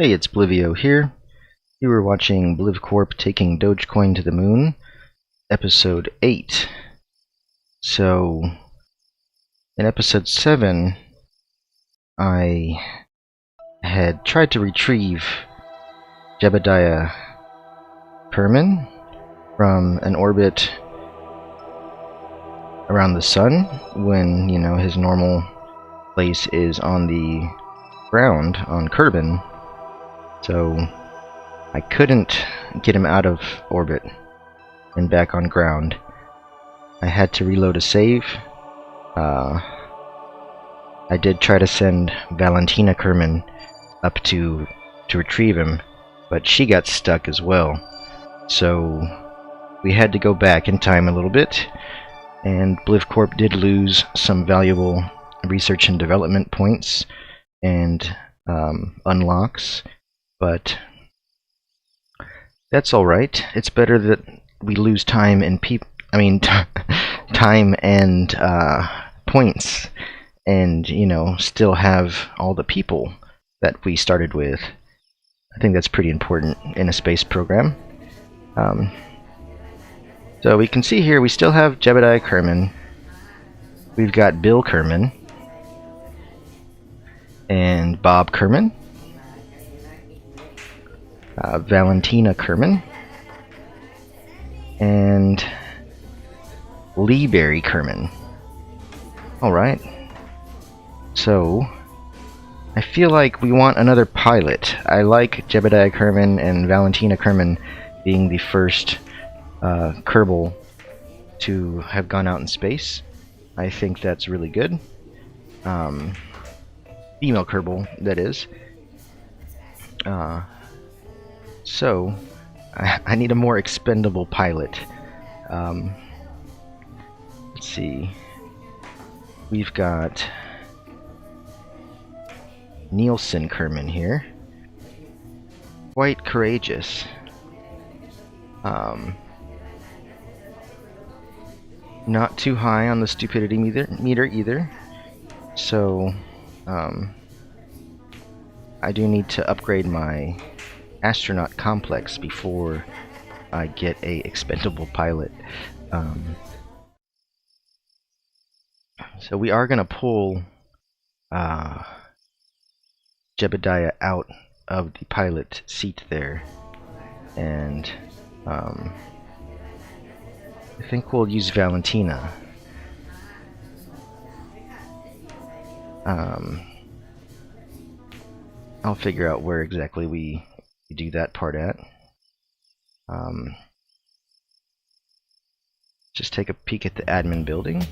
Hey, it's Blivio here. You were watching BlivCorp taking Dogecoin to the moon, episode 8. So, in episode 7, I had tried to retrieve Jebediah Kerman from an orbit around the sun when, his normal place is on the ground on Kerbin. So I couldn't get him out of orbit and back on ground. I had to reload a save. I did try to send Valentina Kerman up to retrieve him, but she got stuck as well. So we had to go back in time a little bit, and BlivCorp did lose some valuable research and development points and unlocks. But that's all right. It's better that we lose time and time and points, and still have all the people that we started with. I think that's pretty important in a space program. So we can see here we still have Jebediah Kerman. We've got Bill Kerman and Bob Kerman. Valentina Kerman and Leeberry Kerman. Alright, so I feel like we want another pilot. I like Jebediah Kerman and Valentina Kerman being the first Kerbal to have gone out in space. I think that's really good. Female Kerbal, that is. So, I need a more expendable pilot. Let's see. We've got Nielsen Kerman here. Quite courageous. Not too high on the stupidity meter either. So, I do need to upgrade my astronaut complex before I get a expendable pilot. So we are going to pull Jebediah out of the pilot seat there, and I think we'll use Valentina. I'll figure out where exactly we do that part at. Just take a peek at the admin building.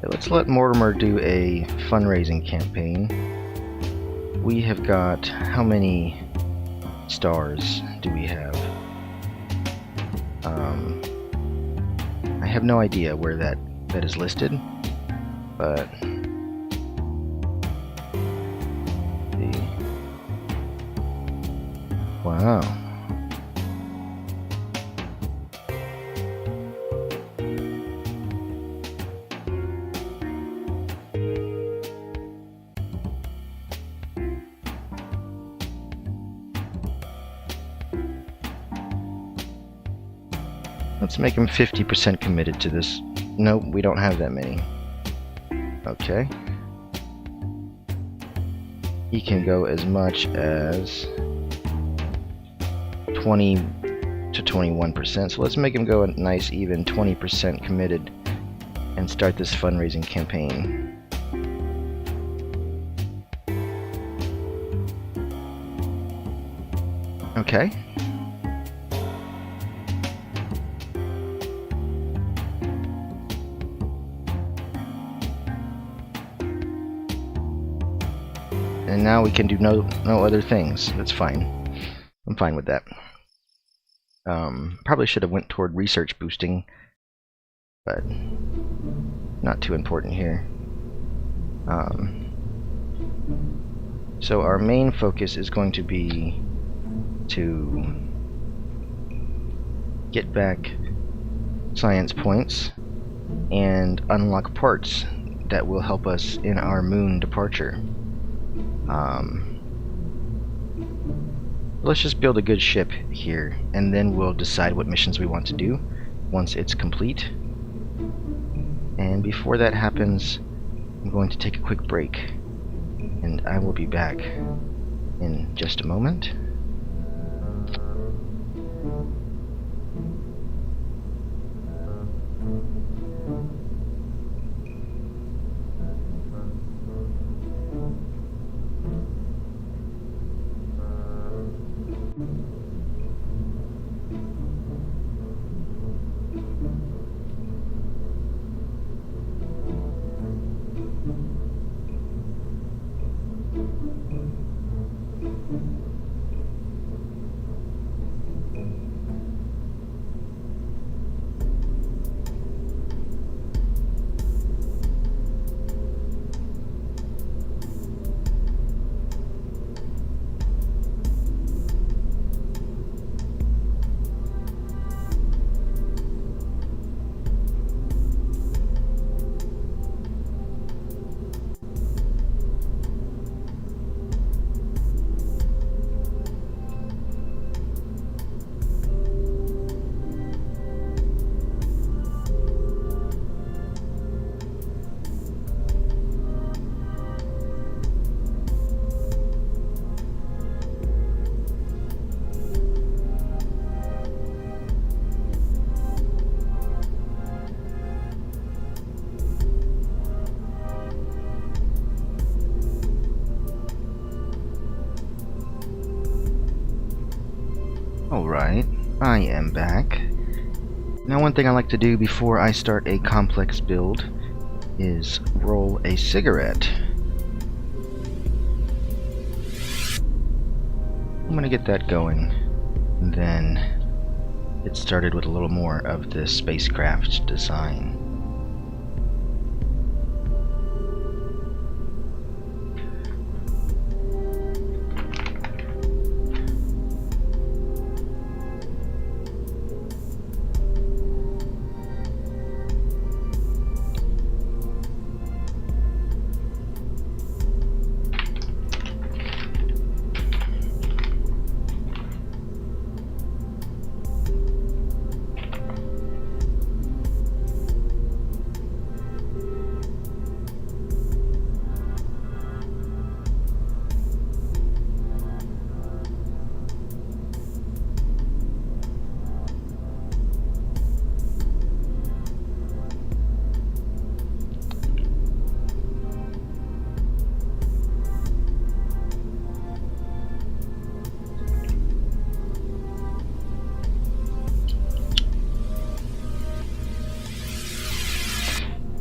Let's let Mortimer do a fundraising campaign. We have got, how many stars do we have? I have no idea where that is listed, but wow. Let's make him 50% committed to this. Nope, we don't have that many. Okay. He can go as much as 20 to 21%. So let's make him go a nice even 20% committed and start this fundraising campaign. Okay. And now we can do no other things. That's fine. I'm fine with that. Probably should have went toward research boosting, but not too important here. So our main focus is going to be to get back science points and unlock parts that will help us in our moon departure. Let's just build a good ship here, and then we'll decide what missions we want to do once it's complete. And before that happens, I'm going to take a quick break, and I will be back in just a moment. Alright, I am back. Now one thing I like to do before I start a complex build is roll a cigarette. I'm gonna get that going, and then get started with a little more of the spacecraft design.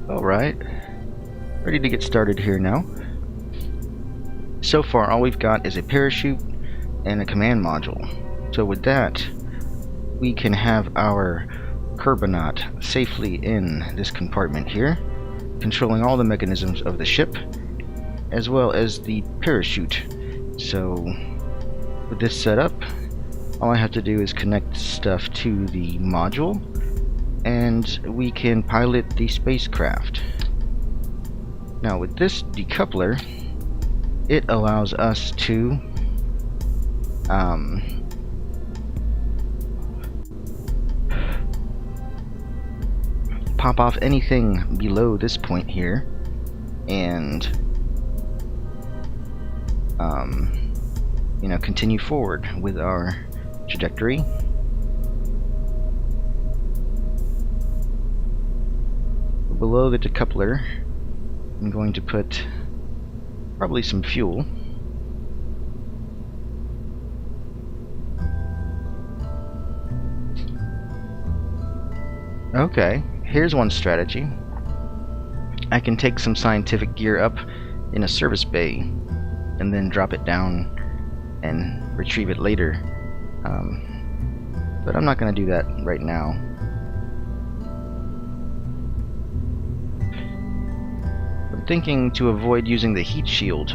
Alright, ready to get started here now. So far all we've got is a parachute and a command module. So with that, we can have our Kerbonaut safely in this compartment here, controlling all the mechanisms of the ship, as well as the parachute. So with this setup, all I have to do is connect stuff to the module, and we can pilot the spacecraft. Now with this decoupler, it allows us to pop off anything below this point here and continue forward with our trajectory. Below the decoupler, I'm going to put probably some fuel. Okay, here's one strategy. I can take some scientific gear up in a service bay and then drop it down and retrieve it later. but I'm not going to do that right now. I'm thinking to avoid using the heat shield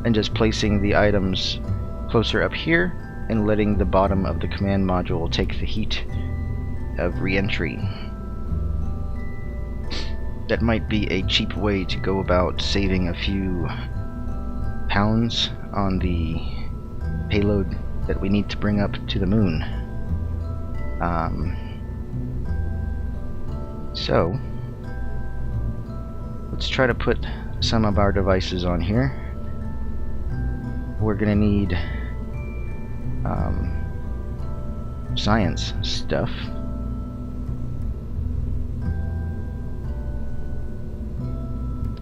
and just placing the items closer up here and letting the bottom of the command module take the heat of re-entry. That might be a cheap way to go about saving a few pounds on the payload that we need to bring up to the moon. So let's try to put some of our devices on here. We're gonna need science stuff.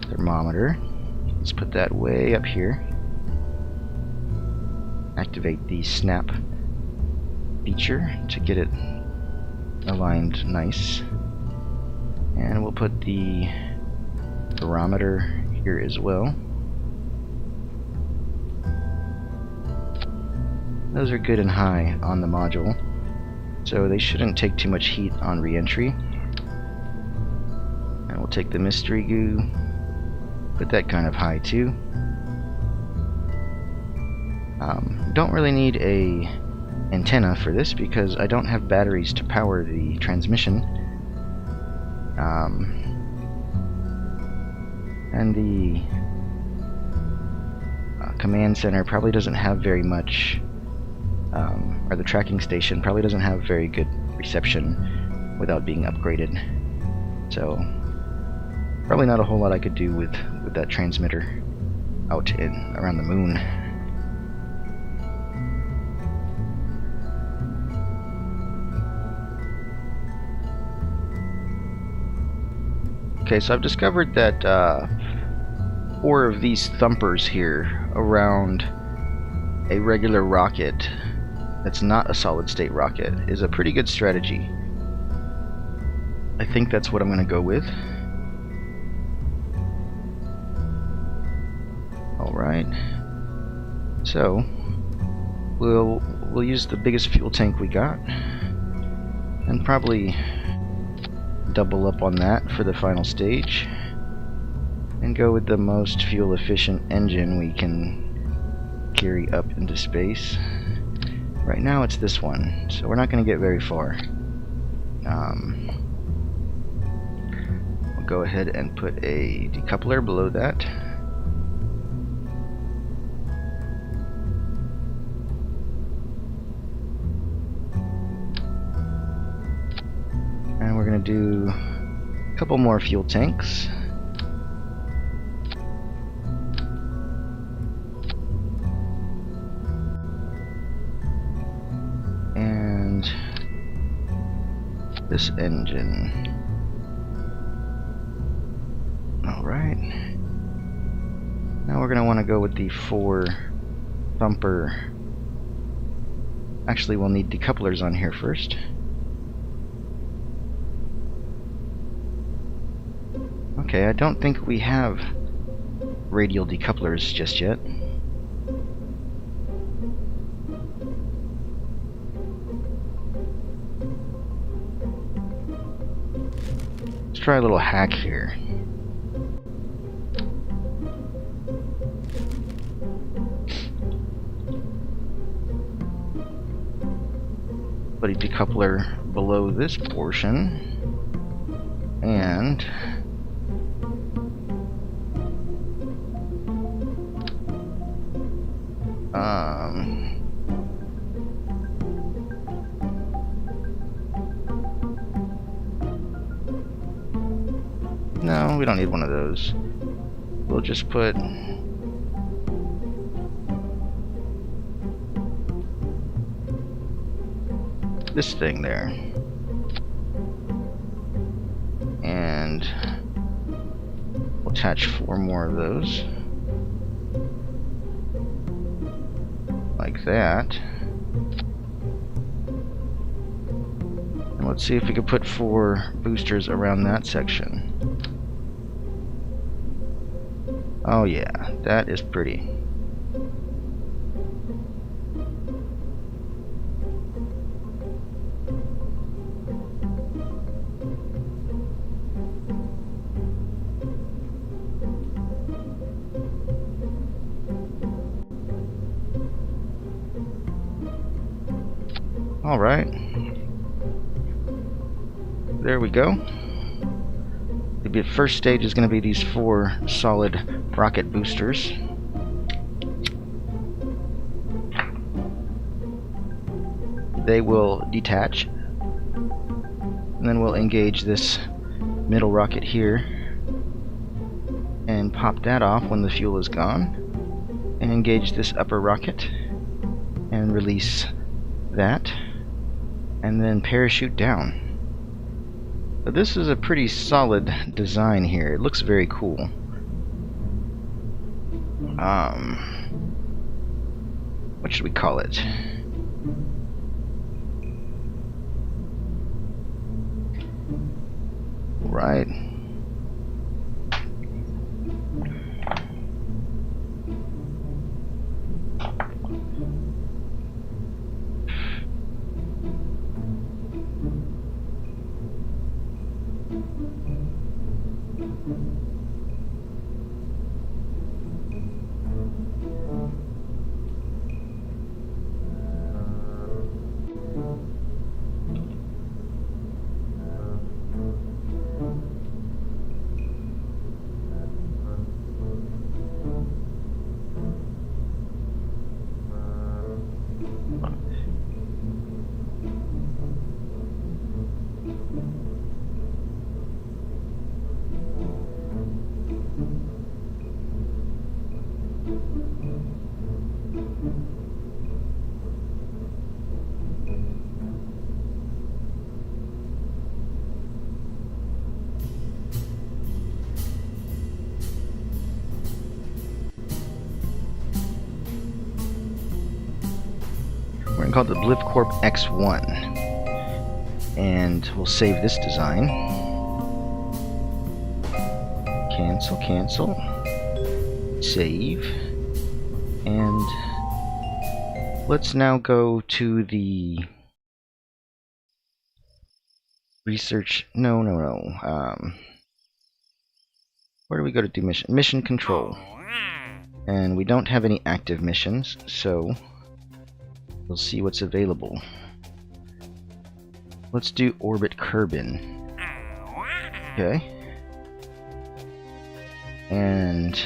Thermometer. Let's put that way up here. Activate the snap feature to get it aligned nice. And we'll put the barometer here as well. Those are good and high on the module, so they shouldn't take too much heat on re-entry. And we'll take the mystery goo, put that kind of high too. Don't really need a antenna for this because I don't have batteries to power the transmission. And the command center probably doesn't have very much, or the tracking station probably doesn't have very good reception without being upgraded. So probably not a whole lot I could do with that transmitter out around the moon. Okay, so I've discovered that 4 of these thumpers here around a regular rocket that's not a solid-state rocket is a pretty good strategy. I think that's what I'm going to go with. Alright. So, we'll use the biggest fuel tank we got, and probably double up on that for the final stage, and go with the most fuel efficient engine we can carry up into space. Right now it's this one, so we're not going to get very far. We'll go ahead and put a decoupler below that. And we're going to do a couple more fuel tanks. And this engine. Alright. Now we're going to want to go with the 4 thumper. Actually, we'll need decouplers on here first. Okay, I don't think we have radial decouplers just yet. Let's try a little hack here. Put a decoupler below this portion, and no, we don't need one of those. We'll just put this thing there. And we'll attach 4 more of those. Like that. And let's see if we can put 4 boosters around that section. Oh yeah, that is pretty. Alright. There we go. The first stage is going to be these 4 solid rocket boosters. They will detach, and then we'll engage this middle rocket here and pop that off when the fuel is gone, and engage this upper rocket and release that, and then parachute down. But this is a pretty solid design here. It looks very cool. What should we call it? Right. We're going to call it the BlivCorp X1. And we'll save this design. Cancel, cancel. Save. And let's now go to the research. No. Where do we go to do mission? Mission control. And we don't have any active missions, so we'll see what's available. Let's do orbit Kerbin. Okay. And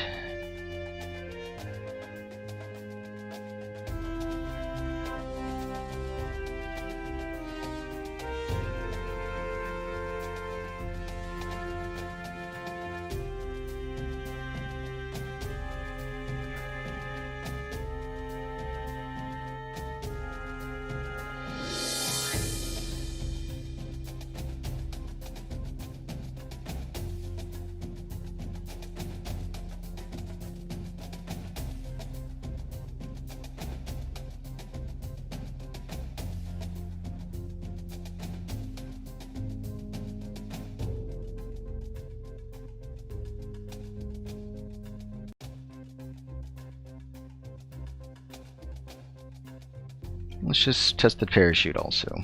let's just test the parachute also.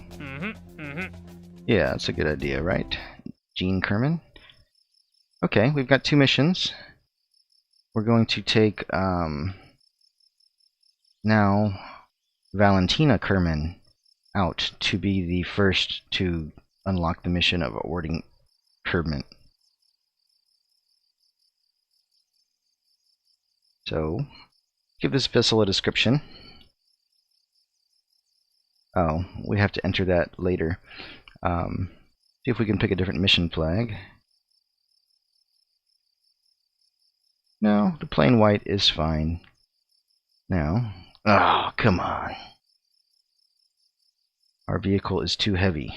Yeah, that's a good idea, right? Gene Kerman. Okay, we've got 2 missions. We're going to take now Valentina Kerman out to be the first to unlock the mission of awarding Kerman. So, give this vessel a description. Oh, we have to enter that later. See if we can pick a different mission flag. No, the plain white is fine. Now, oh, come on. Our vehicle is too heavy.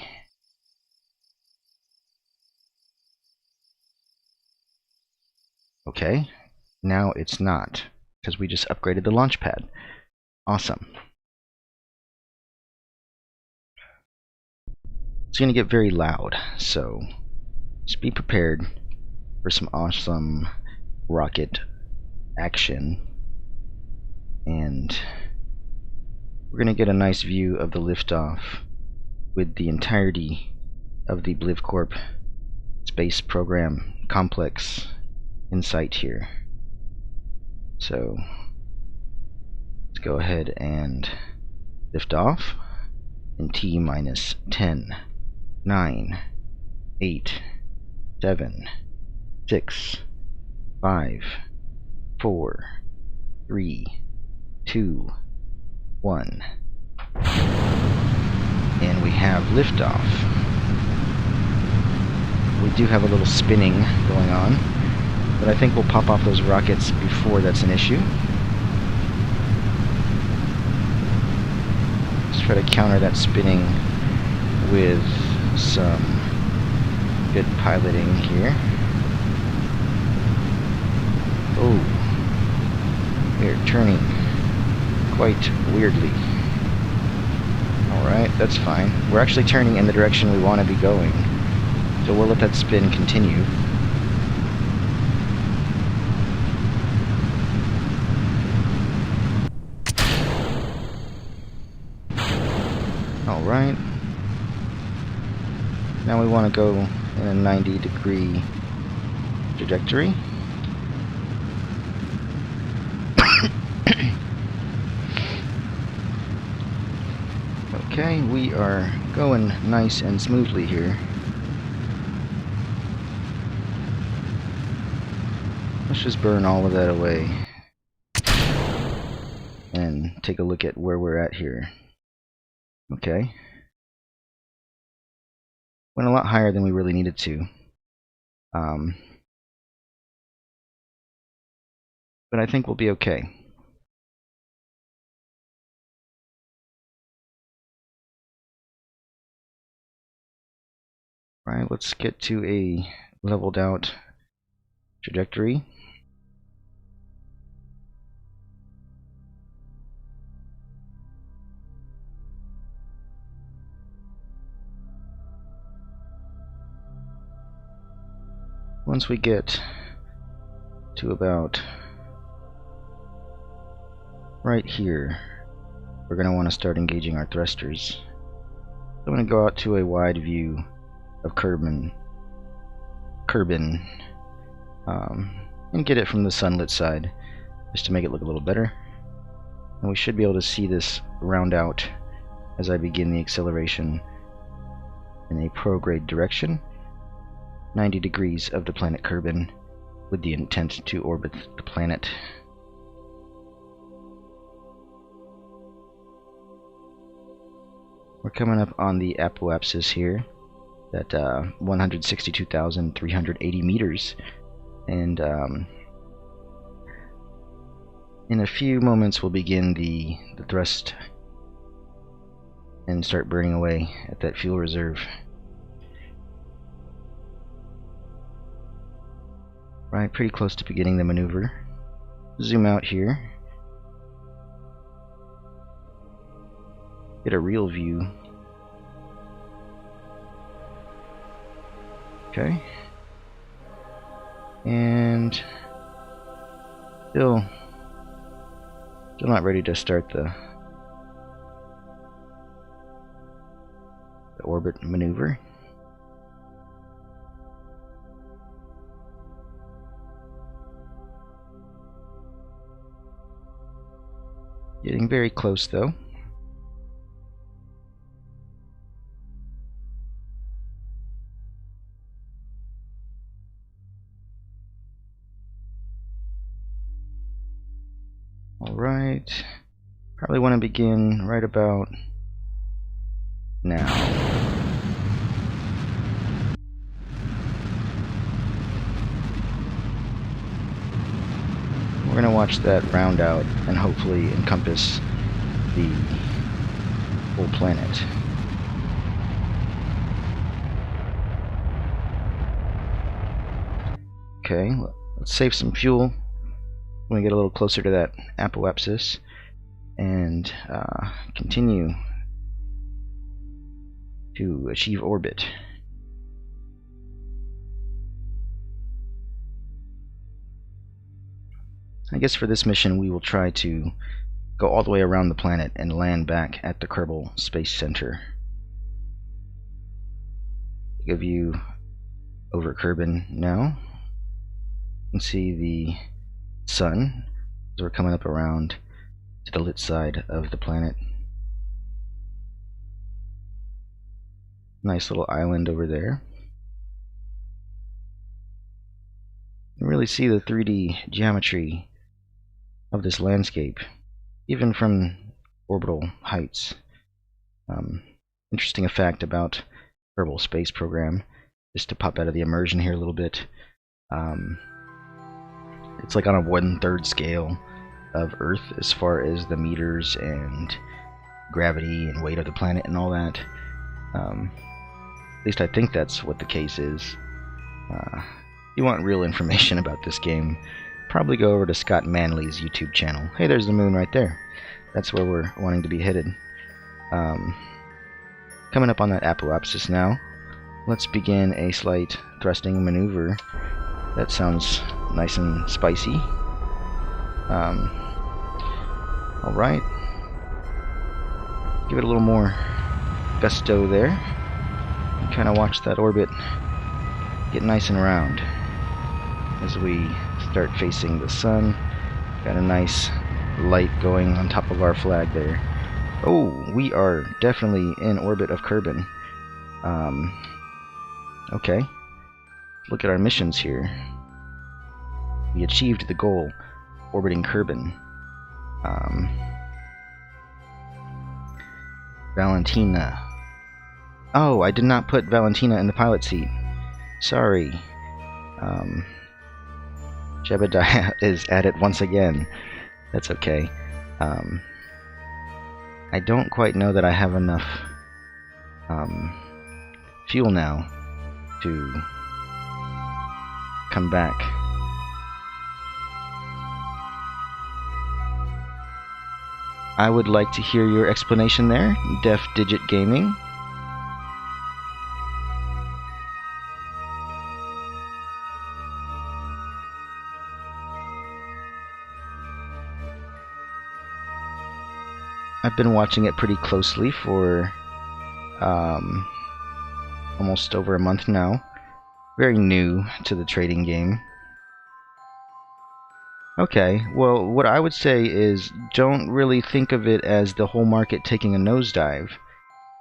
Okay, now it's not, because we just upgraded the launch pad. Awesome. It's going to get very loud, so just be prepared for some awesome rocket action. And we're going to get a nice view of the liftoff with the entirety of the BlivCorp space program complex in sight here. So let's go ahead and lift off. in T minus 10, 9, 8, 7, 6, 5, 4, 3, 2, 1. And we have liftoff. We do have a little spinning going on, but I think we'll pop off those rockets before that's an issue. Let's try to counter that spinning with some good piloting here. Oh, we're turning quite weirdly. Alright, that's fine. We're actually turning in the direction we want to be going, so we'll let that spin continue. Alright. Now we want to go in a 90-degree trajectory. Okay, we are going nice and smoothly here. Let's just burn all of that away and take a look at where we're at here. Okay. Went a lot higher than we really needed to. But I think we'll be okay. Right, let's get to a leveled out trajectory. Once we get to about right here, we're going to want to start engaging our thrusters. I'm going to go out to a wide view of Kerbin, and get it from the sunlit side, just to make it look a little better. And we should be able to see this round out as I begin the acceleration in a prograde direction, 90 degrees of the planet Kerbin, with the intent to orbit the planet. We're coming up on the apoapsis here at 162,380 meters, and in a few moments we'll begin the thrust and start burning away at that fuel reserve. Right, pretty close to beginning the maneuver. Zoom out here. Get a real view. Okay. And still not ready to start the orbit maneuver. Getting very close though. Alright, probably want to begin right about now. We're going to watch that round out and hopefully encompass the whole planet. Okay, let's save some fuel when we get a little closer to that apoapsis and continue to achieve orbit. I guess for this mission we will try to go all the way around the planet and land back at the Kerbal Space Center. Take a view over Kerbin now. You can see the sun as we're coming up around to the lit side of the planet. Nice little island over there. You really see the 3D geometry of this landscape, even from orbital heights. Interesting fact about Kerbal Space Program, just to pop out of the immersion here a little bit. It's like on a 1/3 scale of Earth as far as the meters and gravity and weight of the planet and all that. At least I think that's what the case is. If you want real information about this game, probably go over to Scott Manley's YouTube channel. Hey, there's the moon right there. That's where we're wanting to be headed. Coming up on that apoapsis now. Let's begin a slight thrusting maneuver. That sounds nice and spicy. Alright. Give it a little more gusto there. Kind of watch that orbit get nice and round as we start facing the sun. Got a nice light going on top of our flag there. Oh, we are definitely in orbit of Kerbin. Okay. Look at our missions here. We achieved the goal, orbiting Kerbin. Valentina. Oh, I did not put Valentina in the pilot seat. Sorry. Jebediah is at it once again. That's okay. I don't quite know that I have enough fuel now to come back. I would like to hear your explanation there, Def Digit Gaming. I've been watching it pretty closely for almost over a month now. Very new to the trading game. Okay, well, what I would say is don't really think of it as the whole market taking a nosedive,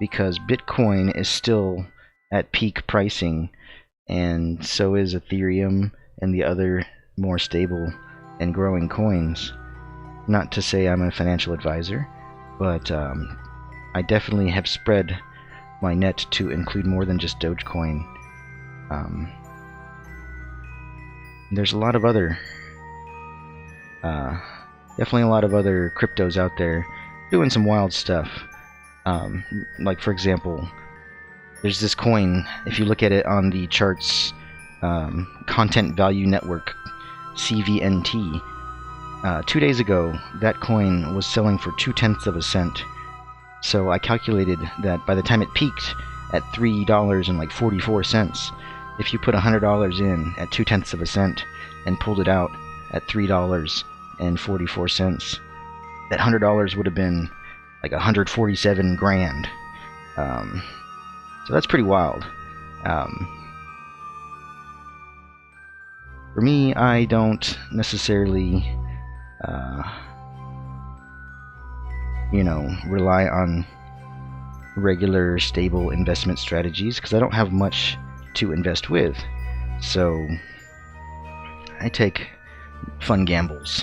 because Bitcoin is still at peak pricing, and so is Ethereum and the other more stable and growing coins. Not to say I'm a financial advisor, but I definitely have spread my net to include more than just Dogecoin. There's a lot of other definitely a lot of other cryptos out there doing some wild stuff. Like, for example, there's this coin, if you look at it on the charts, Content Value Network, CVNT. 2 days ago, that coin was selling for 0.2 of a cent. So I calculated that by the time it peaked at $3.44, if you put $100 in at 0.2 of a cent and pulled it out at $3.44, that $100 would have been like 147 grand. So that's pretty wild. For me, I don't necessarily rely on regular stable investment strategies because I don't have much to invest with. So I take fun gambles.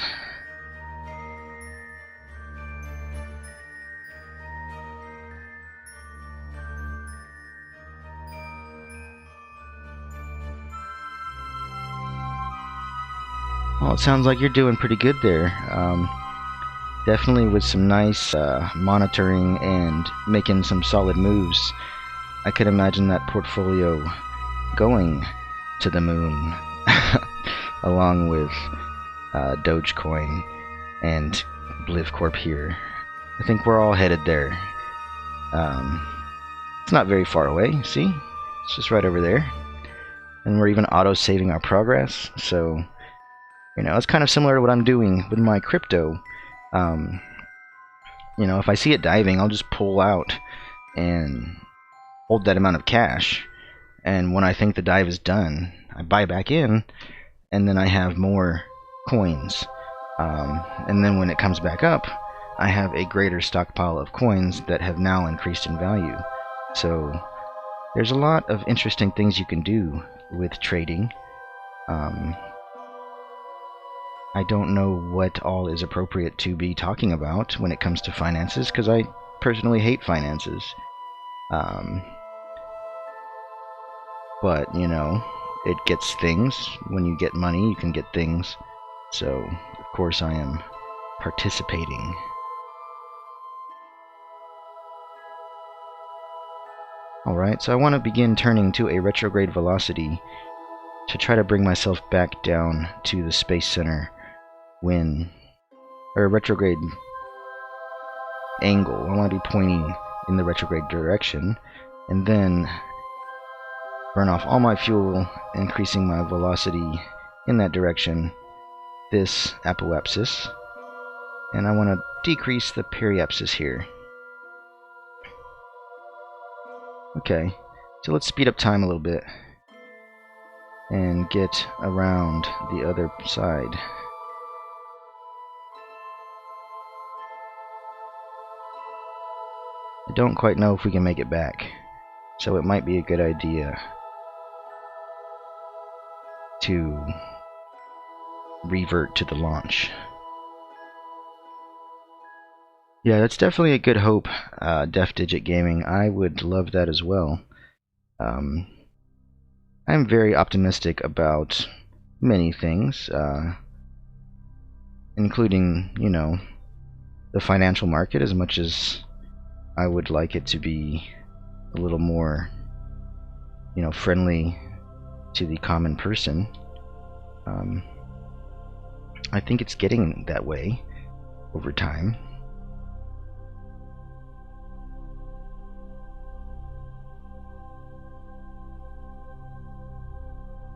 Well, it sounds like you're doing pretty good there. Definitely with some nice monitoring and making some solid moves. I could imagine that portfolio going to the moon along with Dogecoin and BlivCorp here. I think we're all headed there. It's not very far away, see? It's just right over there. And we're even auto-saving our progress, so it's kind of similar to what I'm doing with my crypto. If I see it diving, I'll just pull out and hold that amount of cash. And when I think the dive is done, I buy back in, and then I have more coins. And then when it comes back up, I have a greater stockpile of coins that have now increased in value. So there's a lot of interesting things you can do with trading. I don't know what all is appropriate to be talking about when it comes to finances, because I personally hate finances. But, you know, it gets things. When you get money, you can get things. So, of course, I am participating. Alright, so I want to begin turning to a retrograde velocity to try to bring myself back down to the space center when, or a retrograde angle. I want to be pointing in the retrograde direction, and then burn off all my fuel, increasing my velocity in that direction, this apoapsis, and I want to decrease the periapsis here. Okay, so let's speed up time a little bit and get around the other side. I don't quite know if we can make it back, so it might be a good idea to revert to the launch. Yeah, that's definitely a good hope, Def Digit Gaming. I would love that as well. I'm very optimistic about many things, including, you know, the financial market, as much as I would like it to be a little more, you know, friendly to the common person. I think it's getting that way over time.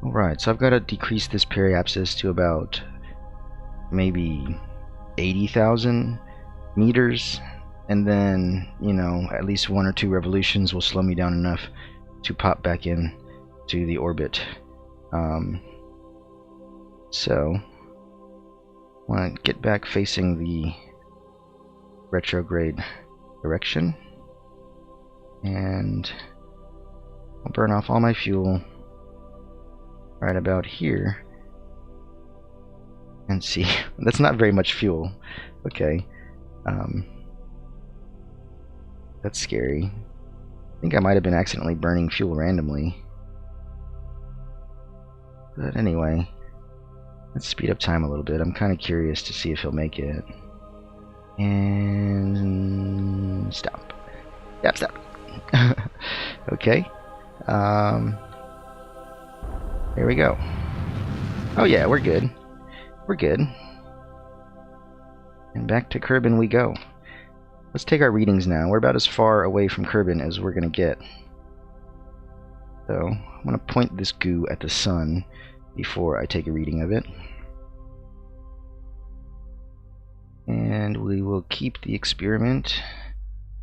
Alright, so I've got to decrease this periapsis to about maybe 80,000 meters, and then, you know, at least 1 or 2 revolutions will slow me down enough to pop back in to the orbit. So I want to get back facing the retrograde direction, and I'll burn off all my fuel right about here, and see. That's not very much fuel. Okay. That's scary. I think I might have been accidentally burning fuel randomly. But anyway, let's speed up time a little bit. I'm kind of curious to see if he'll make it. And stop. Yep, stop. Okay. There we go. Oh yeah, we're good. We're good. And back to Kerbin we go. Let's take our readings now. We're about as far away from Kerbin as we're going to get. So, I'm going to point this goo at the sun before I take a reading of it. And we will keep the experiment.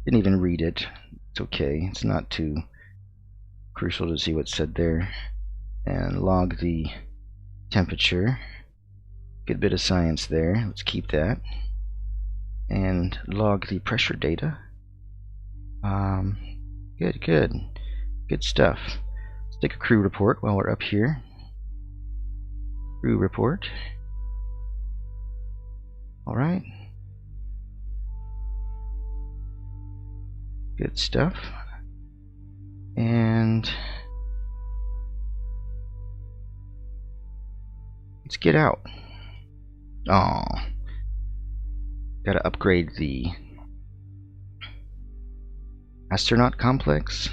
Didn't even read it. It's okay. It's not too crucial to see what's said there. And log the temperature. Good bit of science there. Let's keep that. And log the pressure data. Good stuff. Let's take a crew report while we're up here. Crew report. Alright. Good stuff. And let's get out. Oh, gotta upgrade the astronaut complex.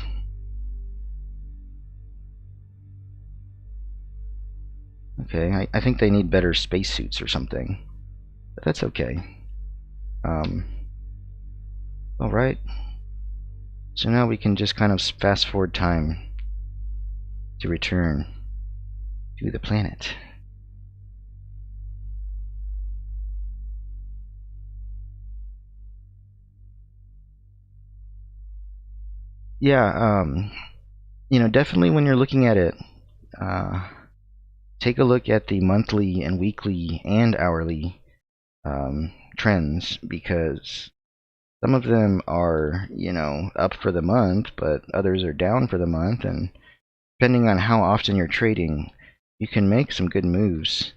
Okay, I think they need better spacesuits or something, but that's okay. Alright, so now we can just kind of fast forward time to return to the planet. Yeah, you know, definitely when you're looking at it, take a look at the monthly and weekly and hourly trends, because Some of them are, up for the month, but others are down for the month, and depending on how often you're trading, you can make some good moves.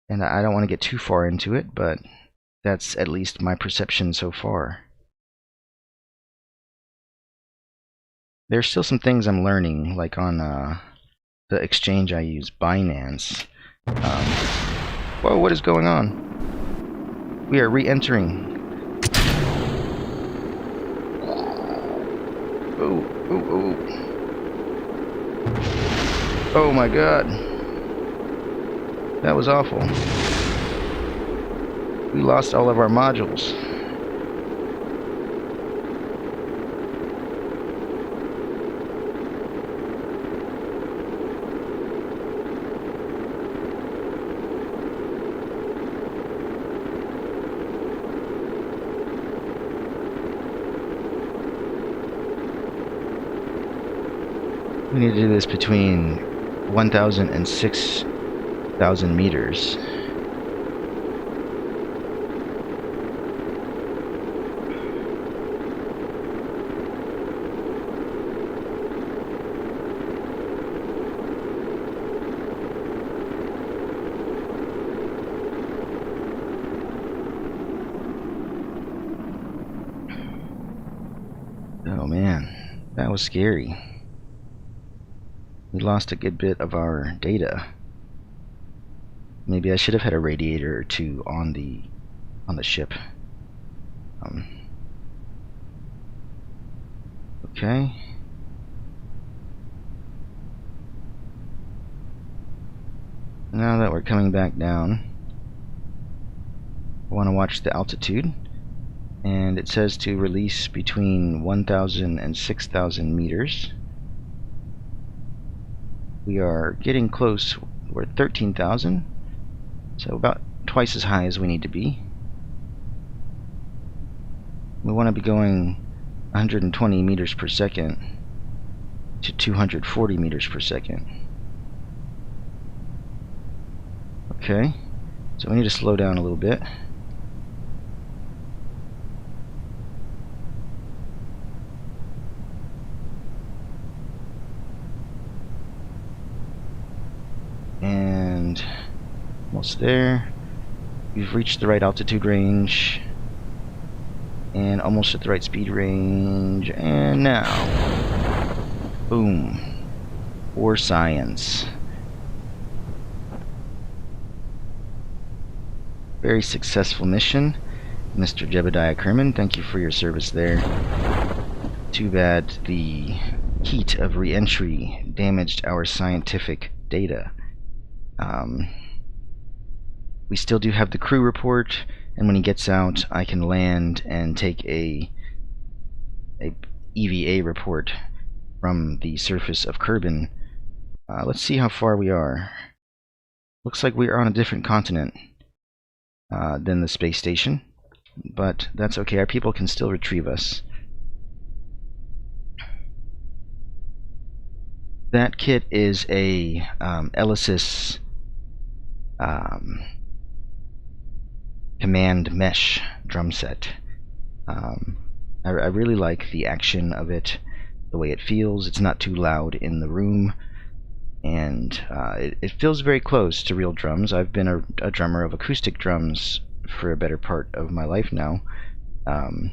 And I don't want to get too far into it, but that's at least my perception so far. There's still some things I'm learning, like on the exchange I use, Binance. Whoa, what is going on? We are re-entering. Oh. Oh my god. That was awful. We lost all of our modules. We need to do this between 1,000 and 6,000 meters. Oh man, that was scary. We lost a good bit of our data. Maybe I should have had a radiator or two on the ship. Okay. Now that we're coming back down, I want to watch the altitude, and it says to release between 1,000 and 6,000 meters. We are getting close. We're at 13,000, so about twice as high as we need to be. We want to be going 120 meters per second to 240 meters per second. Okay, so we need to slow down a little bit. And almost there. We've reached the right altitude range and almost at the right speed range, and now boom, for science. Very successful mission, Mr. Jebediah Kerman. Thank you for your service there. Too bad the heat of re-entry damaged our scientific data. We still do have the crew report, and when he gets out, I can land and take a EVA report from the surface of Kerbin. Let's see how far we are. Looks like we are on a different continent than the space station, but that's okay. Our people can still retrieve us. That kit is a Elysis command mesh drum set. I really like the action of it, the way it feels. It's not too loud in the room, and it feels very close to real drums. I've been a drummer of acoustic drums for a better part of my life now, and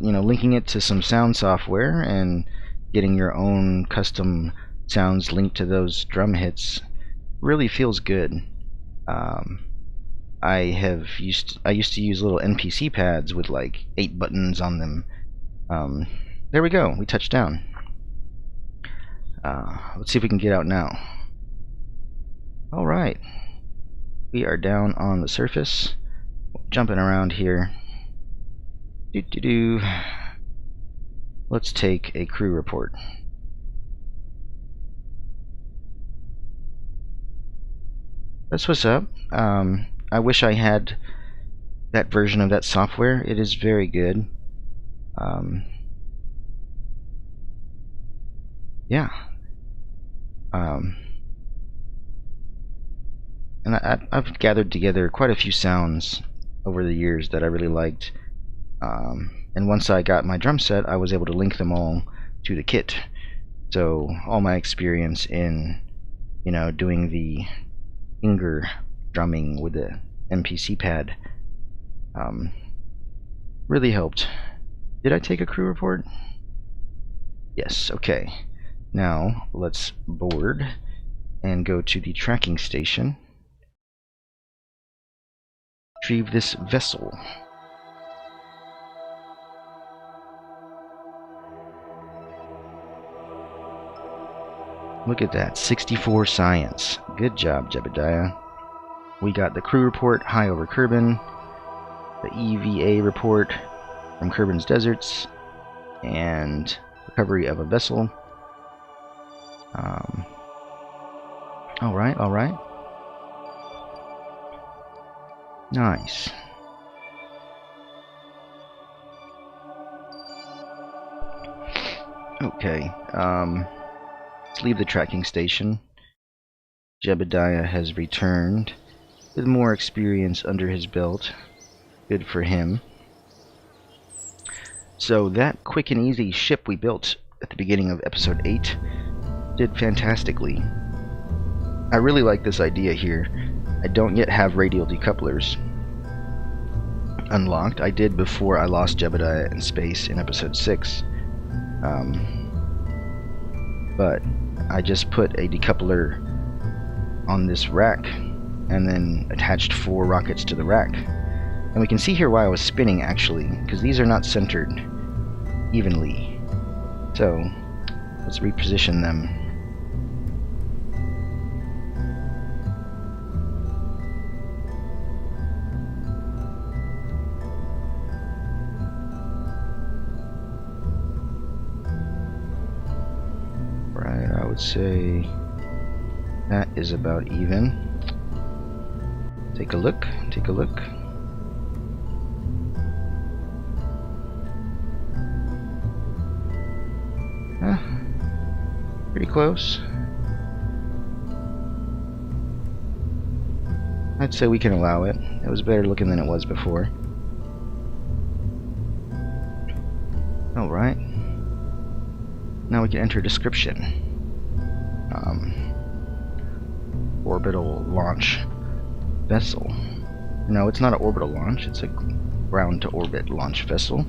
linking it to some sound software and getting your own custom sounds linked to those drum hits really feels good. I used to use little NPC pads with like 8 buttons on them. There we go. We touched down. Let's see if we can get out now. All right, we are down on the surface, jumping around here. Let's take a crew report. That's what's up. I wish I had that version of that software. It is very good. Yeah. and I've gathered together quite a few sounds over the years that I really liked. And once I got my drum set, I was able to link them all to the kit. So all my experience in, doing the finger drumming with the MPC pad really helped. Did I take a crew report? Yes, okay. Now let's board and go to the tracking station. Retrieve this vessel. Look at that, 64 science. Good job, Jebediah. We got the crew report, high over Kerbin, the EVA report from Kerbin's deserts, and recovery of a vessel. Alright, alright. Nice. Okay, let's leave the tracking station. Jebediah has returned with more experience under his belt. Good for him. So that quick and easy ship we built at the beginning of episode 8 did fantastically. I really like this idea here. I don't yet have radial decouplers unlocked. I did before I lost Jebediah in space in episode 6. But I just put a decoupler on this rack and then attached 4 rockets to the rack. And we can see here why I was spinning, actually, because these are not centered evenly. So let's reposition them. Right, I would say that is about even. Take a look, take a look. Pretty close. I'd say we can allow it. It was better looking than it was before. Alright. Now we can enter description. Orbital launch vessel. No, it's not an orbital launch. It's a ground to orbit launch vessel.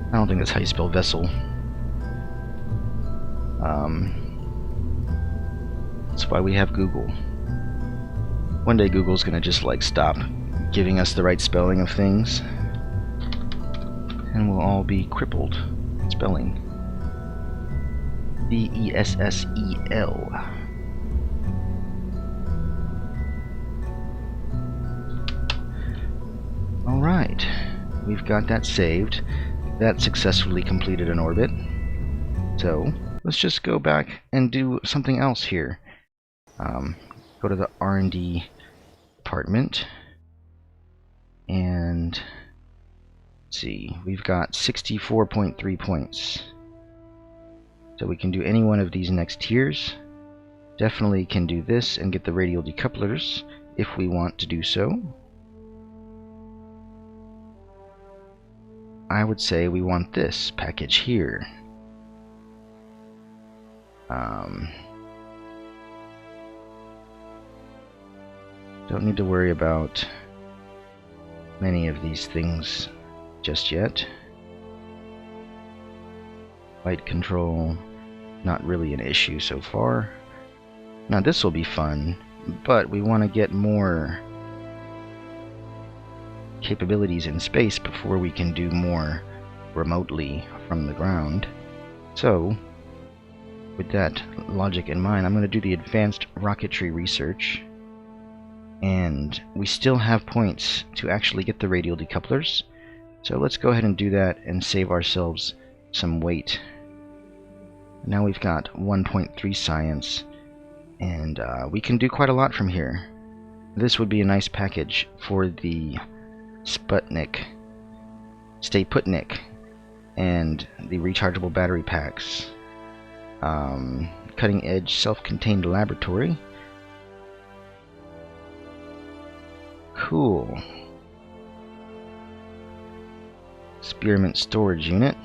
I don't think that's how you spell vessel. That's why we have Google. One day Google's gonna just like stop giving us the right spelling of things, and we'll all be crippled spelling. D-E-S-S-E-L. Alright, we've got that saved. That successfully completed an orbit. So let's just go back and do something else here. Go to the R&D department, and let's see, we've got 64.3 points. So we can do any one of these next tiers. Definitely can do this and get the radial decouplers if we want to do so. I would say we want this package here. Don't need to worry about many of these things just yet. Light control, not really an issue so far. Now this will be fun, but we want to get more capabilities in space before we can do more remotely from the ground. So, with that logic in mind, I'm going to do the advanced rocketry research. And we still have points to actually get the radial decouplers. So let's go ahead and do that and save ourselves some weight. Now we've got 1.3 science, and we can do quite a lot from here. This would be a nice package for the Sputnik, Stay Putnik and the rechargeable battery packs. Cutting edge self-contained laboratory. Cool. Spearmint storage unit.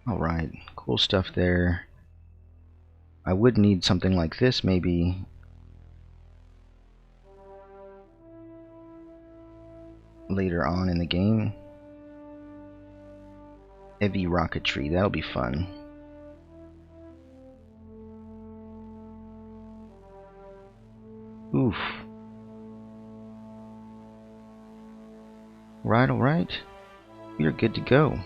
Alright, cool stuff there. I would need something like this maybe later on in the game. Heavy rocketry, that'll be fun. Oof. Right, alright. We're good to go.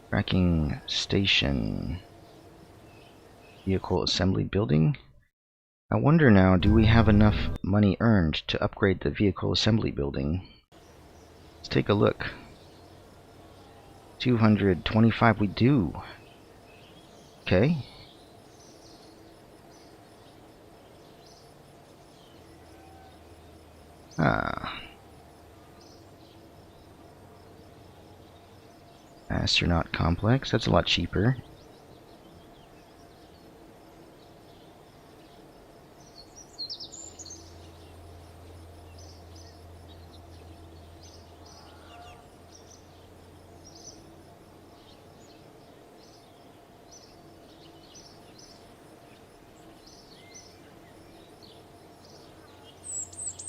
Tracking station. Vehicle assembly building. I wonder now, do we have enough money earned to upgrade the vehicle assembly building? Let's take a look. 225 we do. Okay. Astronaut complex, that's a lot cheaper.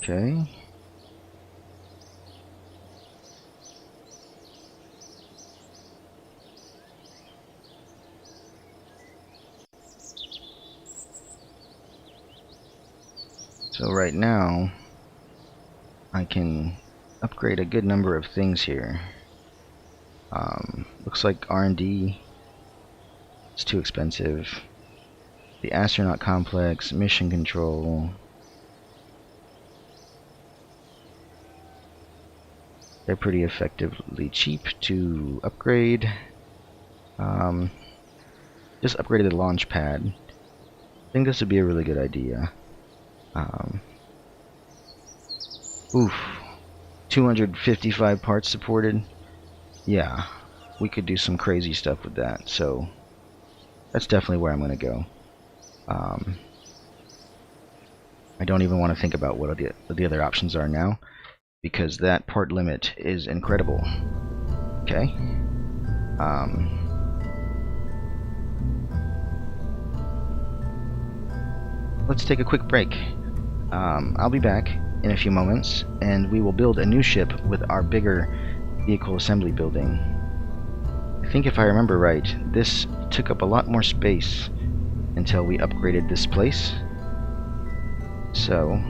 Okay. So right now, I can upgrade a good number of things here. Looks like R&D is too expensive. The astronaut complex, mission control. They're pretty effectively cheap to upgrade. Just upgraded the launch pad. I think this would be a really good idea. Oof. 255 parts supported. Yeah, we could do some crazy stuff with that, so that's definitely where I'm going to go. I don't even want to think about what the other options are now, because that part limit is incredible. Okay. Let's take a quick break. I'll be back in a few moments, and we will build a new ship with our bigger vehicle assembly building. I think if I remember right, this took up a lot more space until we upgraded this place. So,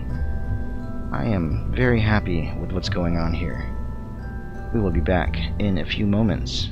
I am very happy with what's going on here. We will be back in a few moments.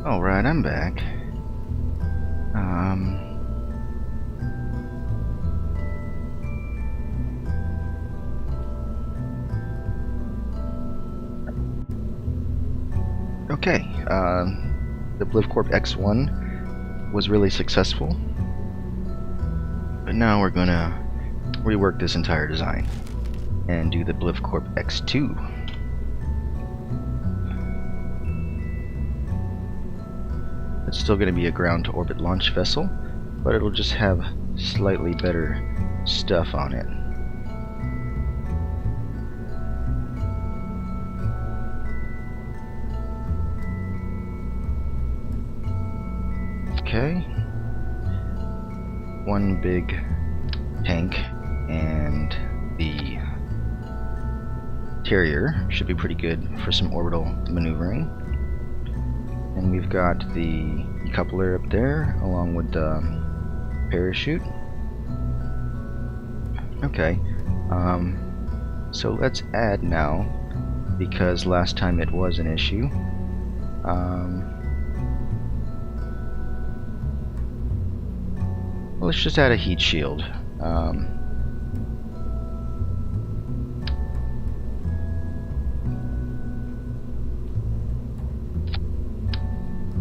Alright, I'm back. Okay, the BlivCorp X1 was really successful, but now we're gonna rework this entire design and do the BlivCorp X2. It's still going to be a ground-to-orbit launch vessel, but it'll just have slightly better stuff on it. Okay. One big tank and the interior should be pretty good for some orbital maneuvering. And we've got the decoupler up there, along with the parachute. Okay, so let's add now, because last time it was an issue. Let's just add a heat shield.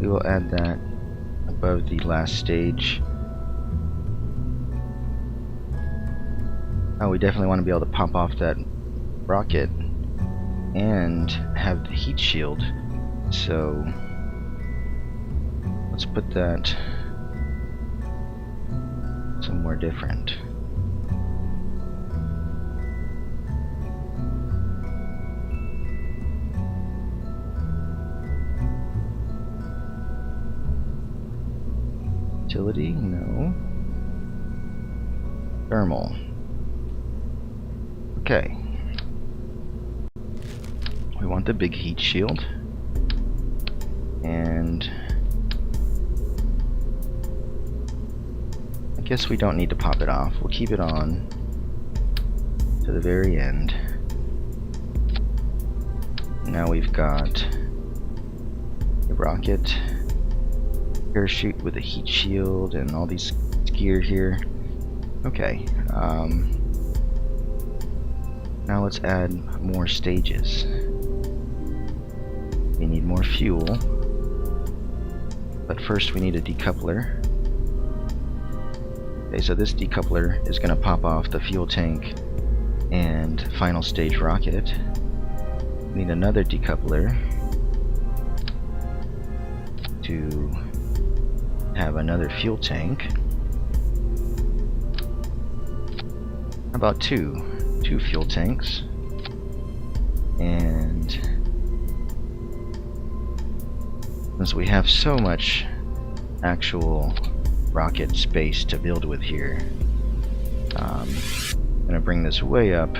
We will add that above the last stage. Oh, we definitely want to be able to pop off that rocket and have the heat shield. So let's put that somewhere different. Utility? No. Thermal. Okay. We want the big heat shield. And I guess we don't need to pop it off. We'll keep it on to the very end. Now we've got the rocket, parachute with a heat shield, and all these gear here. Okay, now let's add more stages. We need more fuel, but first we need a decoupler. Okay, so this decoupler is going to pop off the fuel tank and final stage rocket. We need another decoupler to have another fuel tank. How about two fuel tanks? And since we have so much actual rocket space to build with here, I'm gonna bring this way up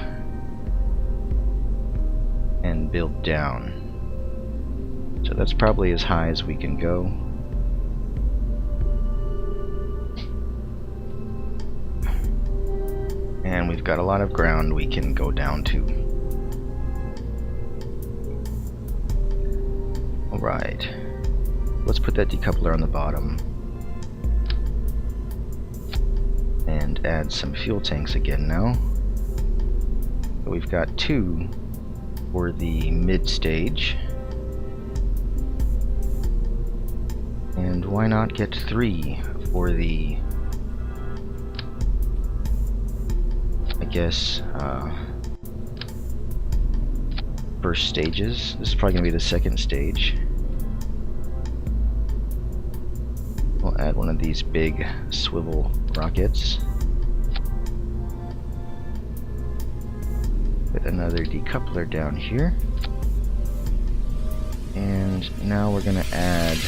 and build down. So that's probably as high as we can go. And we've got a lot of ground we can go down to. Alright, let's put that decoupler on the bottom and add some fuel tanks again now. So we've got two for the mid stage, and why not get three for the, I guess, first stages. This is probably going to be the second stage. We'll add one of these big swivel rockets with another decoupler down here. And now we're going to add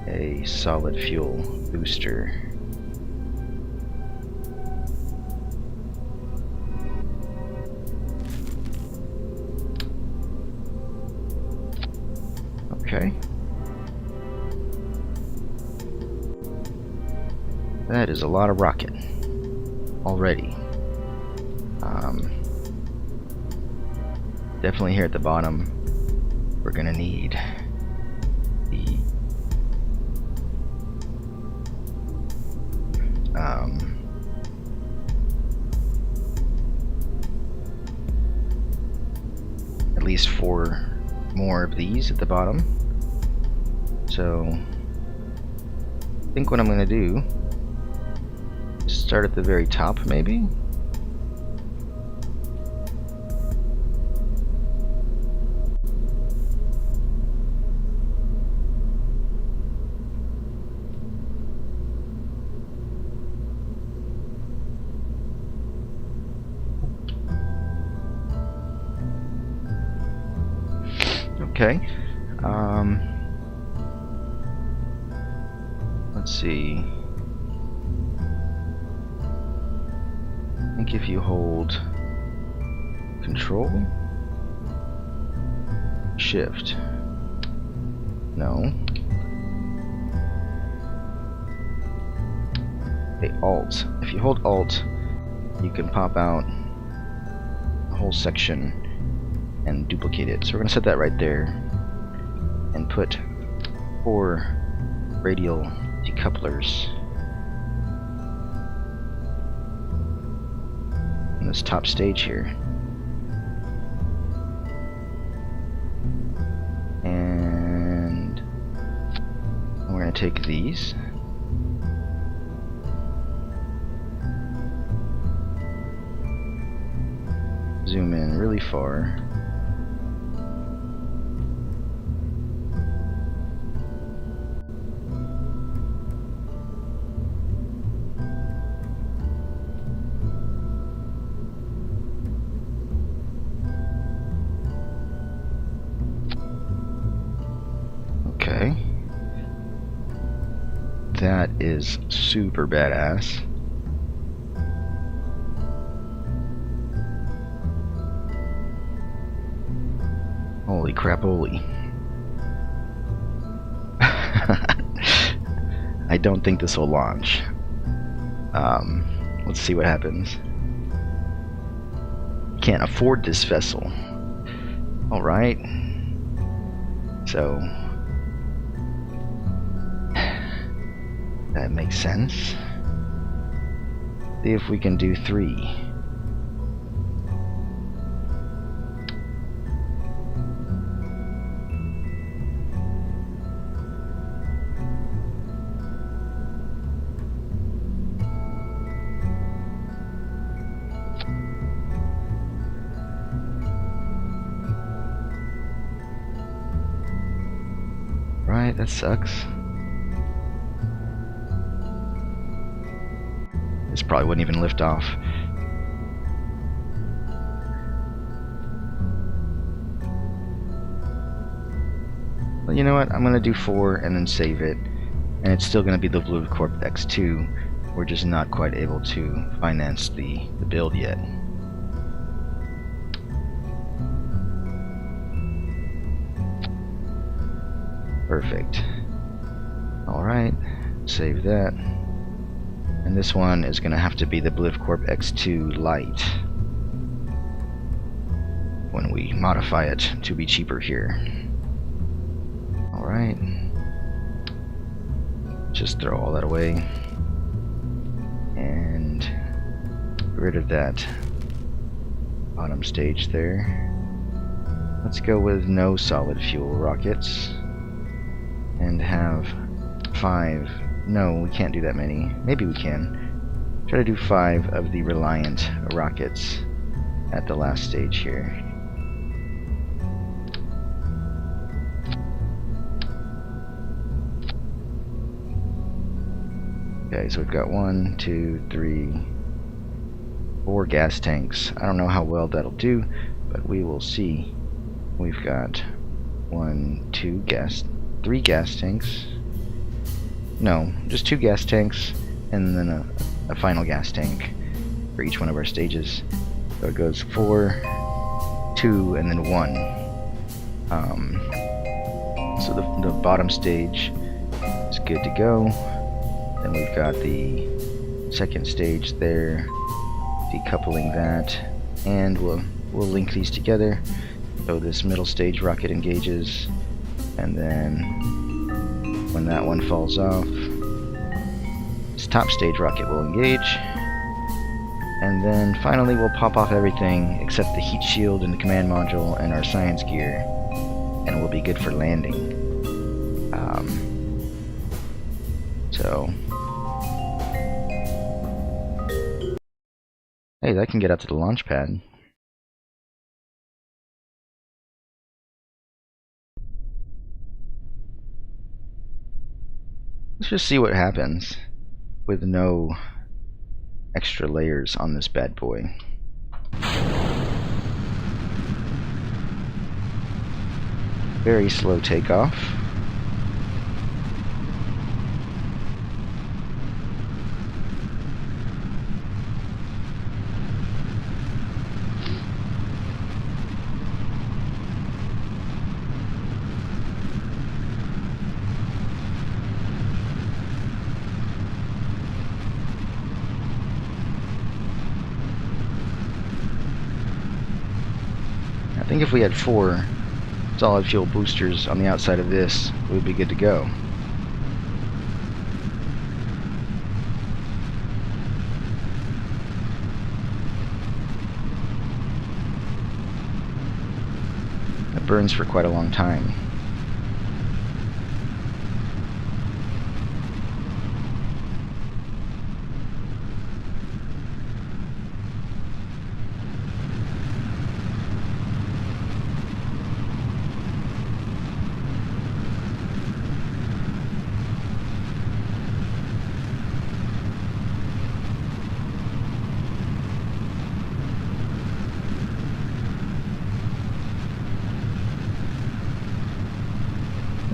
a solid fuel booster. Okay. That is a lot of rocket already. Definitely here at the bottom we're gonna need the at least 4 more of these at the bottom. So I think what I'm going to do is start at the very top, maybe. Okay. Let's see. I think if you hold Control, Shift, no. Okay, Alt. If you hold Alt, you can pop out a whole section and duplicate it. So we're going to set that right there and put 4 radial decouplers on this top stage here. And we're going to take these. Zoom in really far. Okay. That is super badass. Holy crapoly. I don't think this will launch. Let's see what happens. Can't afford this vessel. Alright. So that makes sense. See if we can do 3. Right, that sucks. This probably wouldn't even lift off. Well, you know what? I'm gonna do 4 and then save it, and it's still gonna be the BlivCorp X2. We're just not quite able to finance the build yet. Perfect. Alright, save that. And this one is going to have to be the BlivCorp X2 Lite when we modify it to be cheaper here. Alright. Just throw all that away. And get rid of that bottom stage there. Let's go with no solid fuel rockets. And have 5. No, we can't do that many. Maybe we can. Try to do 5 of the Reliant rockets at the last stage here. Okay, so we've got 1, 2, 3, 4 gas tanks. I don't know how well that'll do, but we will see. We've got 3 gas tanks. No, just 2 gas tanks, and then a final gas tank for each one of our stages. So it goes 4, 2, and then 1. So the bottom stage is good to go. Then we've got the second stage there, decoupling that, and we'll link these together. So this middle stage rocket engages, and then When that one falls off, this top stage rocket will engage. And then finally we'll pop off everything except the heat shield and the command module and our science gear, and we'll be good for landing. Hey, that can get out to the launch pad. Let's just see what happens with no extra layers on this bad boy. Very slow takeoff. I think if we had 4 solid fuel boosters on the outside of this, we'd be good to go. It burns for quite a long time.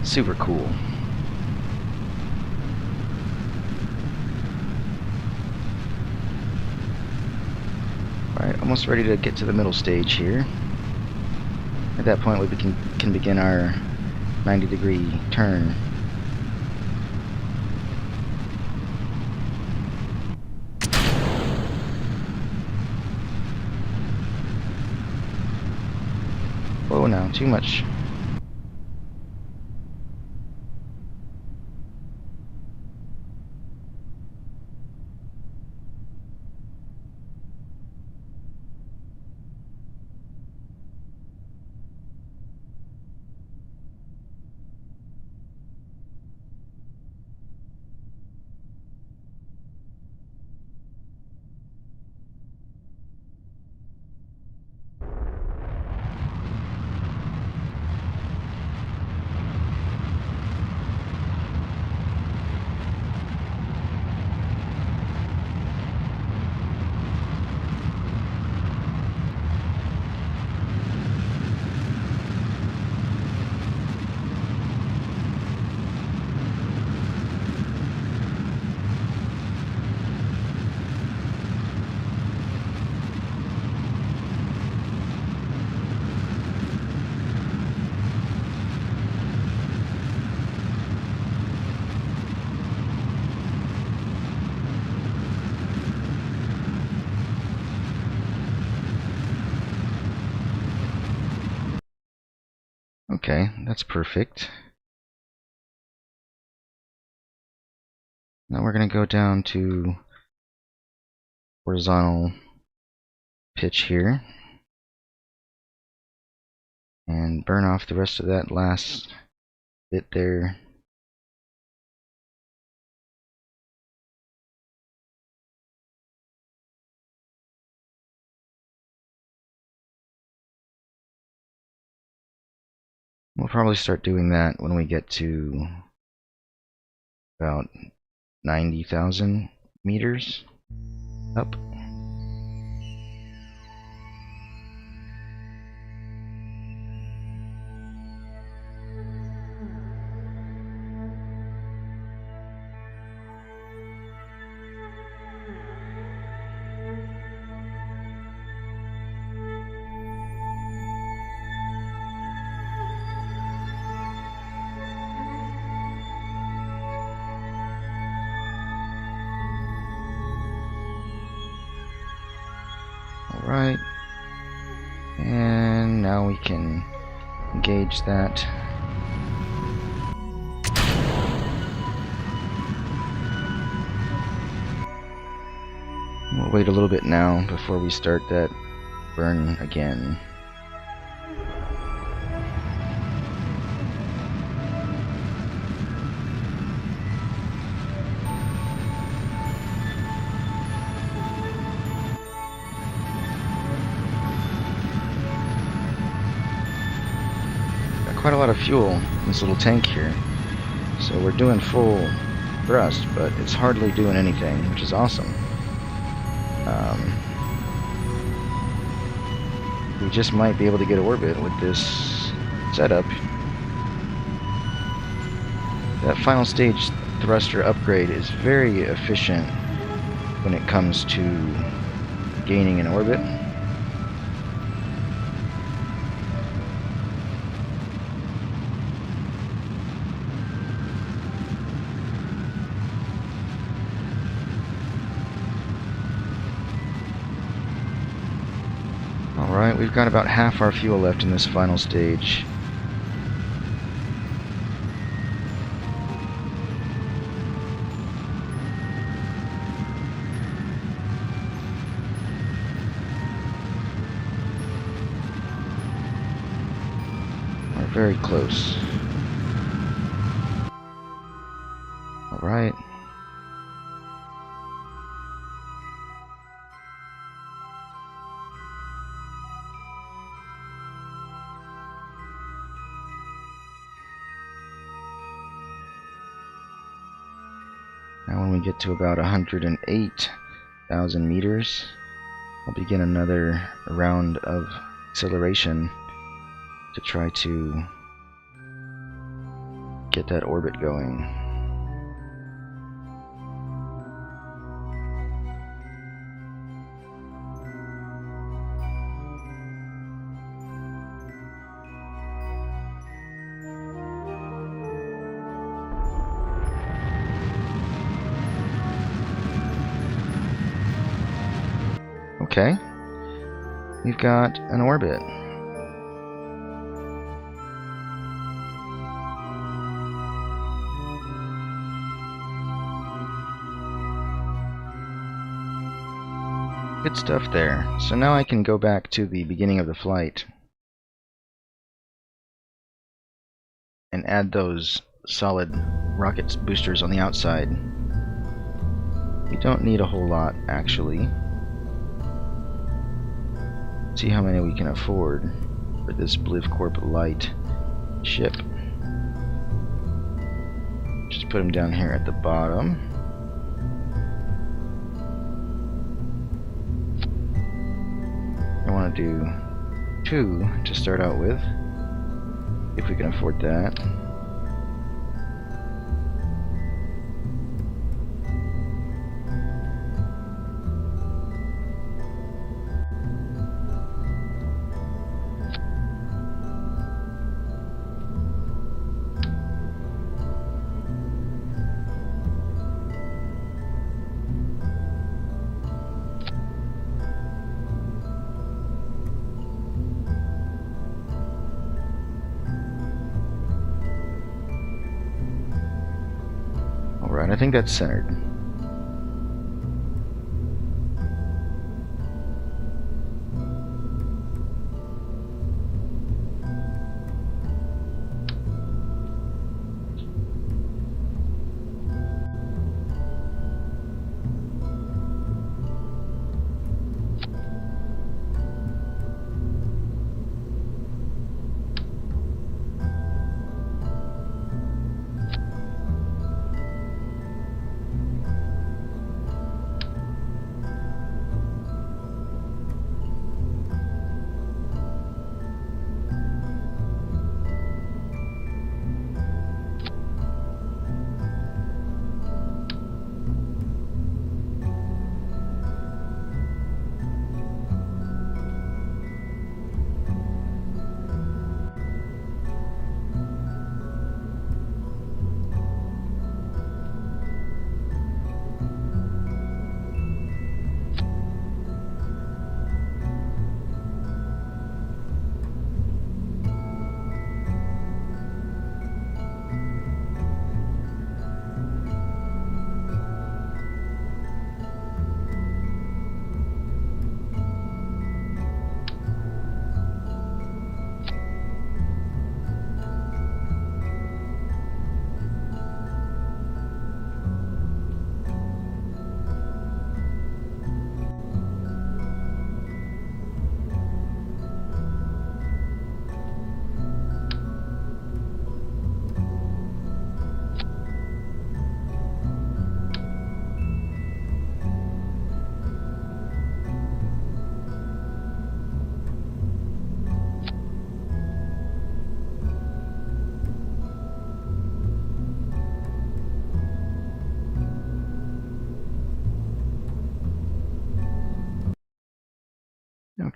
Super cool. Alright, almost ready to get to the middle stage here. At that point we can begin our 90-degree turn. Whoa, now, too much. Okay, that's perfect. Now we're going to go down to horizontal pitch here and burn off the rest of that last bit there. We'll probably start doing that when we get to about 90,000 meters up. Alright, and now we can engage that. We'll wait a little bit now before we start that burn again. Got quite a lot of fuel in this little tank here, so we're doing full thrust, but it's hardly doing anything, which is awesome. We just might be able to get orbit with this setup. That final stage thruster upgrade is very efficient when it comes to gaining an orbit. Alright, we've got about half our fuel left in this final stage. We're very close. Alright. Now when we get to about 108,000 meters, I'll begin another round of acceleration to try to get that orbit going. Okay, we've got an orbit. Good stuff there. So now I can go back to the beginning of the flight and add those solid rocket boosters on the outside. You don't need a whole lot, actually. See how many we can afford for this BlivCorp light ship. Just put them down here at the bottom. I want to do 2 to start out with, if we can afford that. Alright, I think that's centered.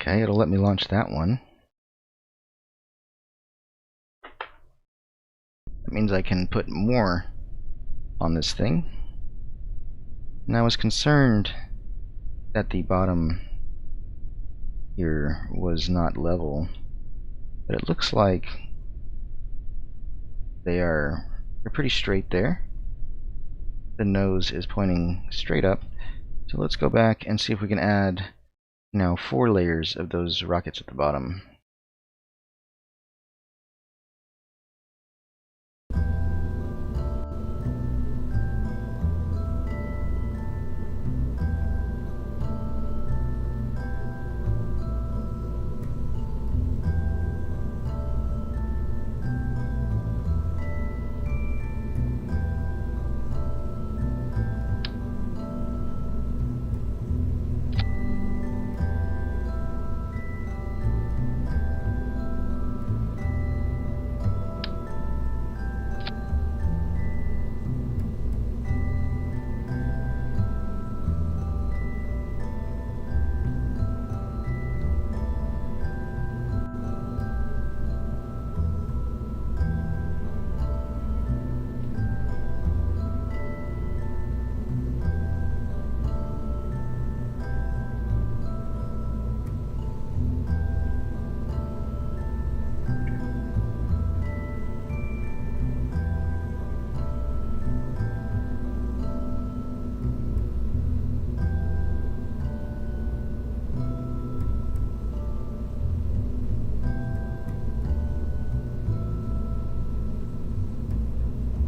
Okay, it'll let me launch that one. That means I can put more on this thing. And I was concerned that the bottom here was not level, but it looks like they're pretty straight there. The nose is pointing straight up. So let's go back and see if we can add now 4 layers of those rockets at the bottom.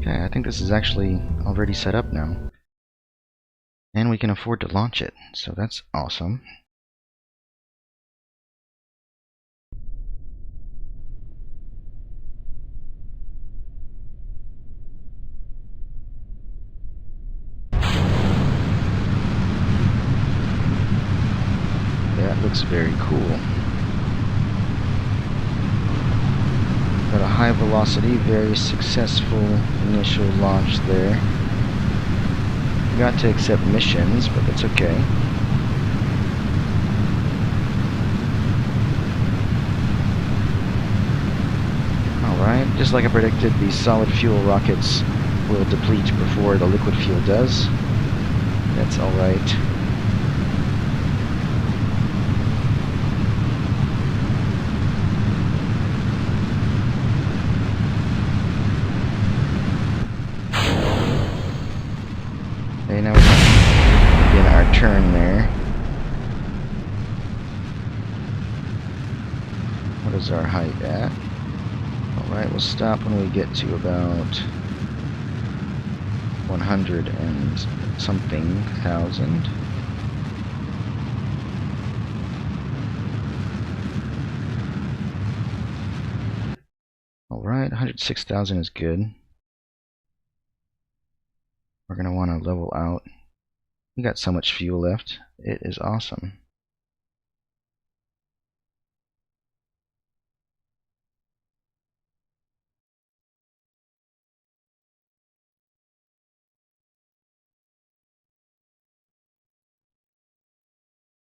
Okay, I think this is actually already set up now. And we can afford to launch it, so that's awesome. That looks very cool. Got a high velocity, very successful initial launch there. Got to accept missions, but that's okay. Alright, just like I predicted, the solid fuel rockets will deplete before the liquid fuel does. That's alright. Okay, now we begin our turn there. What is our height at? Alright, we'll stop when we get to about 100 and something thousand. Alright, 106,000 is good. We're going to want to level out. We got so much fuel left. It is awesome.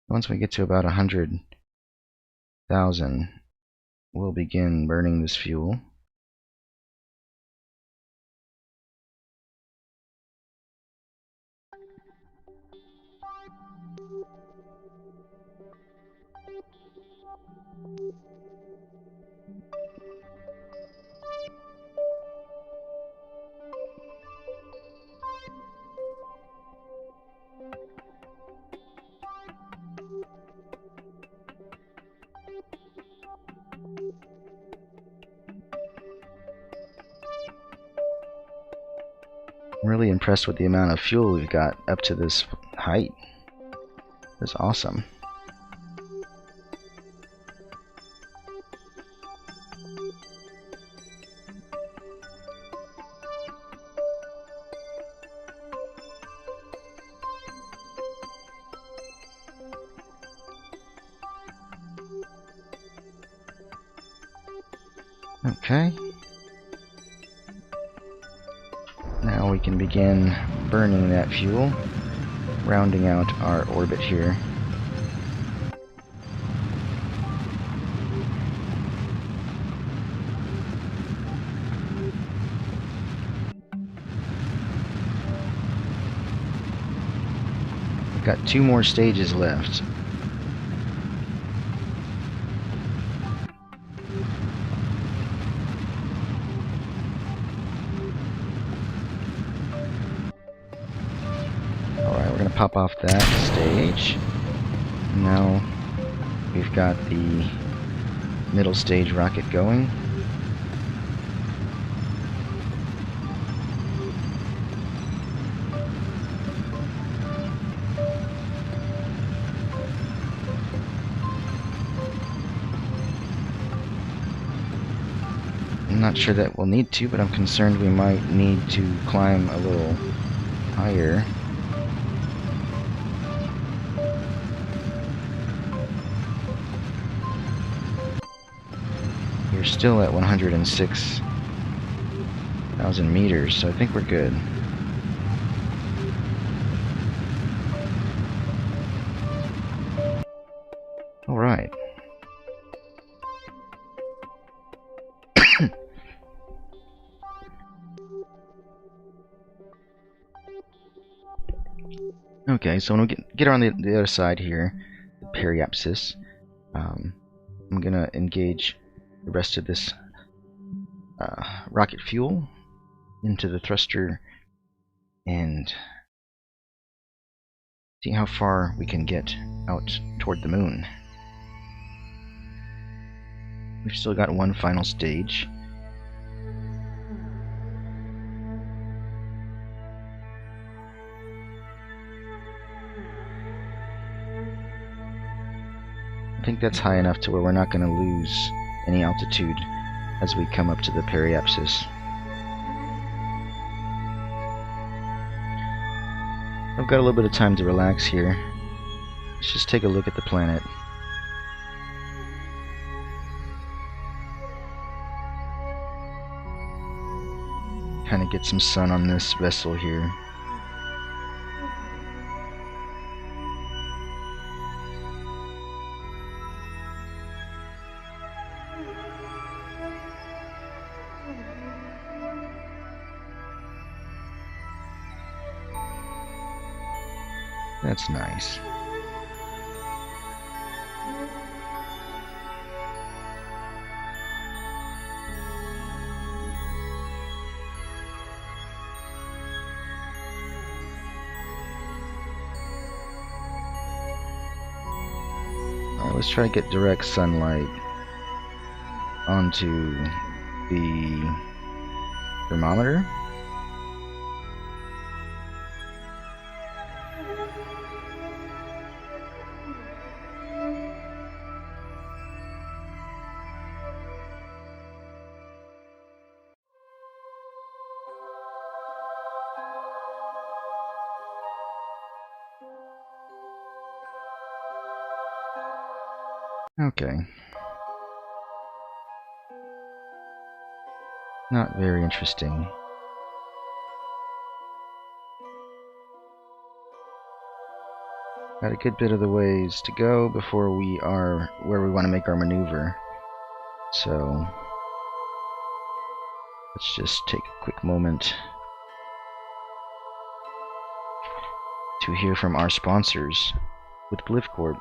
Once we get to about 100,000, we'll begin burning this fuel. I'm really impressed with the amount of fuel we've got up to this height. It's awesome. Okay. Now we can begin burning that fuel, rounding out our orbit here. got 2 more stages left. Alright, we're gonna pop off that stage. Now we've got the middle stage rocket going. I'm not sure that we'll need to, but I'm concerned we might need to climb a little higher. We're still at 106,000 meters, so I think we're good. Alright. Okay, so when we get around the other side here, the periapsis, I'm gonna engage the rest of this rocket fuel into the thruster and see how far we can get out toward the moon. We've still got one final stage. I think that's high enough to where we're not going to lose any altitude as we come up to the periapsis. I've got a little bit of time to relax here. Let's just take a look at the planet. Kind of get some sun on this vessel here. That's nice. Alright, let's try to get direct sunlight onto the thermometer. Okay. Not very interesting. Got a good bit of the ways to go before we are where we want to make our maneuver. So let's just take a quick moment to hear from our sponsors with BlivCorp.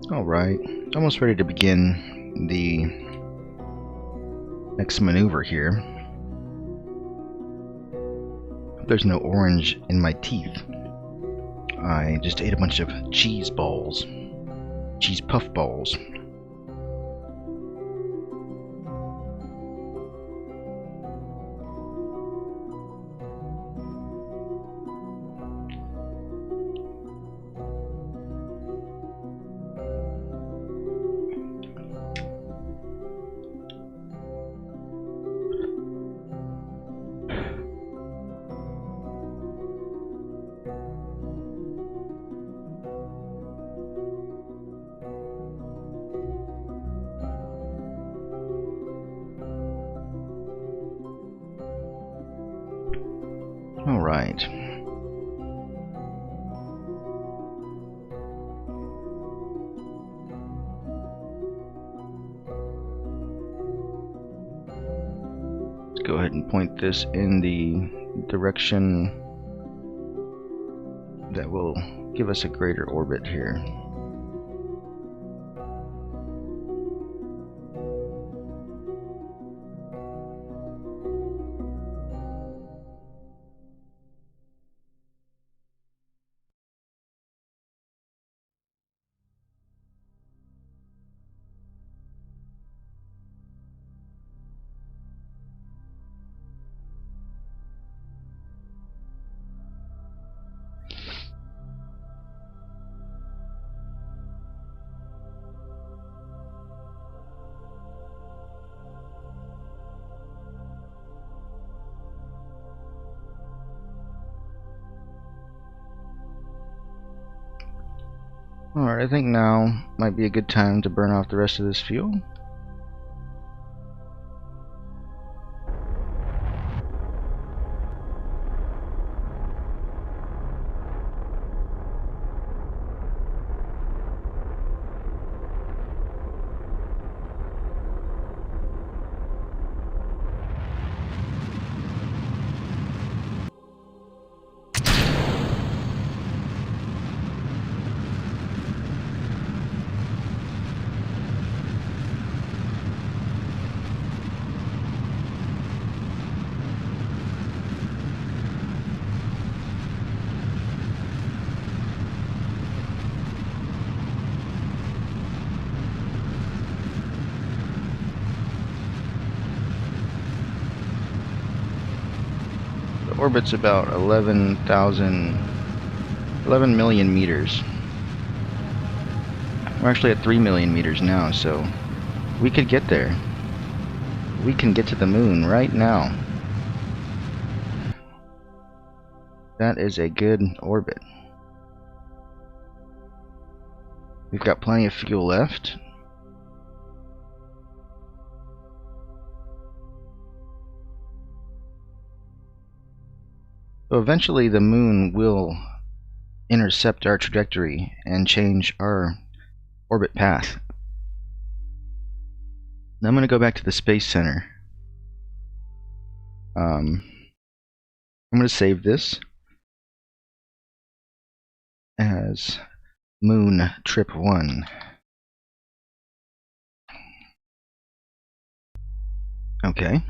Alright, almost ready to begin the next maneuver here. There's no orange in my teeth. I just ate a bunch of cheese balls. Cheese puff balls. All right. Let's go ahead and point this in the direction that will give us a greater orbit here. Alright, I think now might be a good time to burn off the rest of this fuel. Orbit's about 11 million meters. We're actually at 3 million meters now, so we could get there. We can get to the moon right now. That is a good orbit. We've got plenty of fuel left. So eventually the moon will intercept our trajectory and change our orbit path. Now I'm going to go back to the Space Center. I'm going to save this as Moon Trip 1. Okay.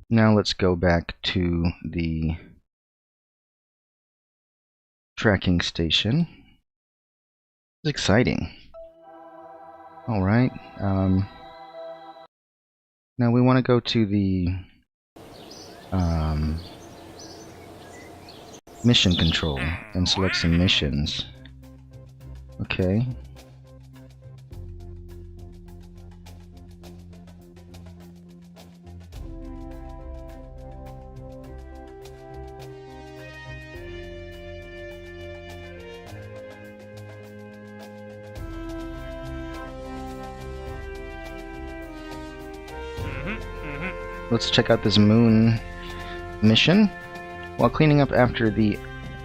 Now let's go back to the tracking station. It's exciting. Alright. Now we want to go to the mission control and select some missions. Okay. Let's check out this moon mission. While cleaning up after the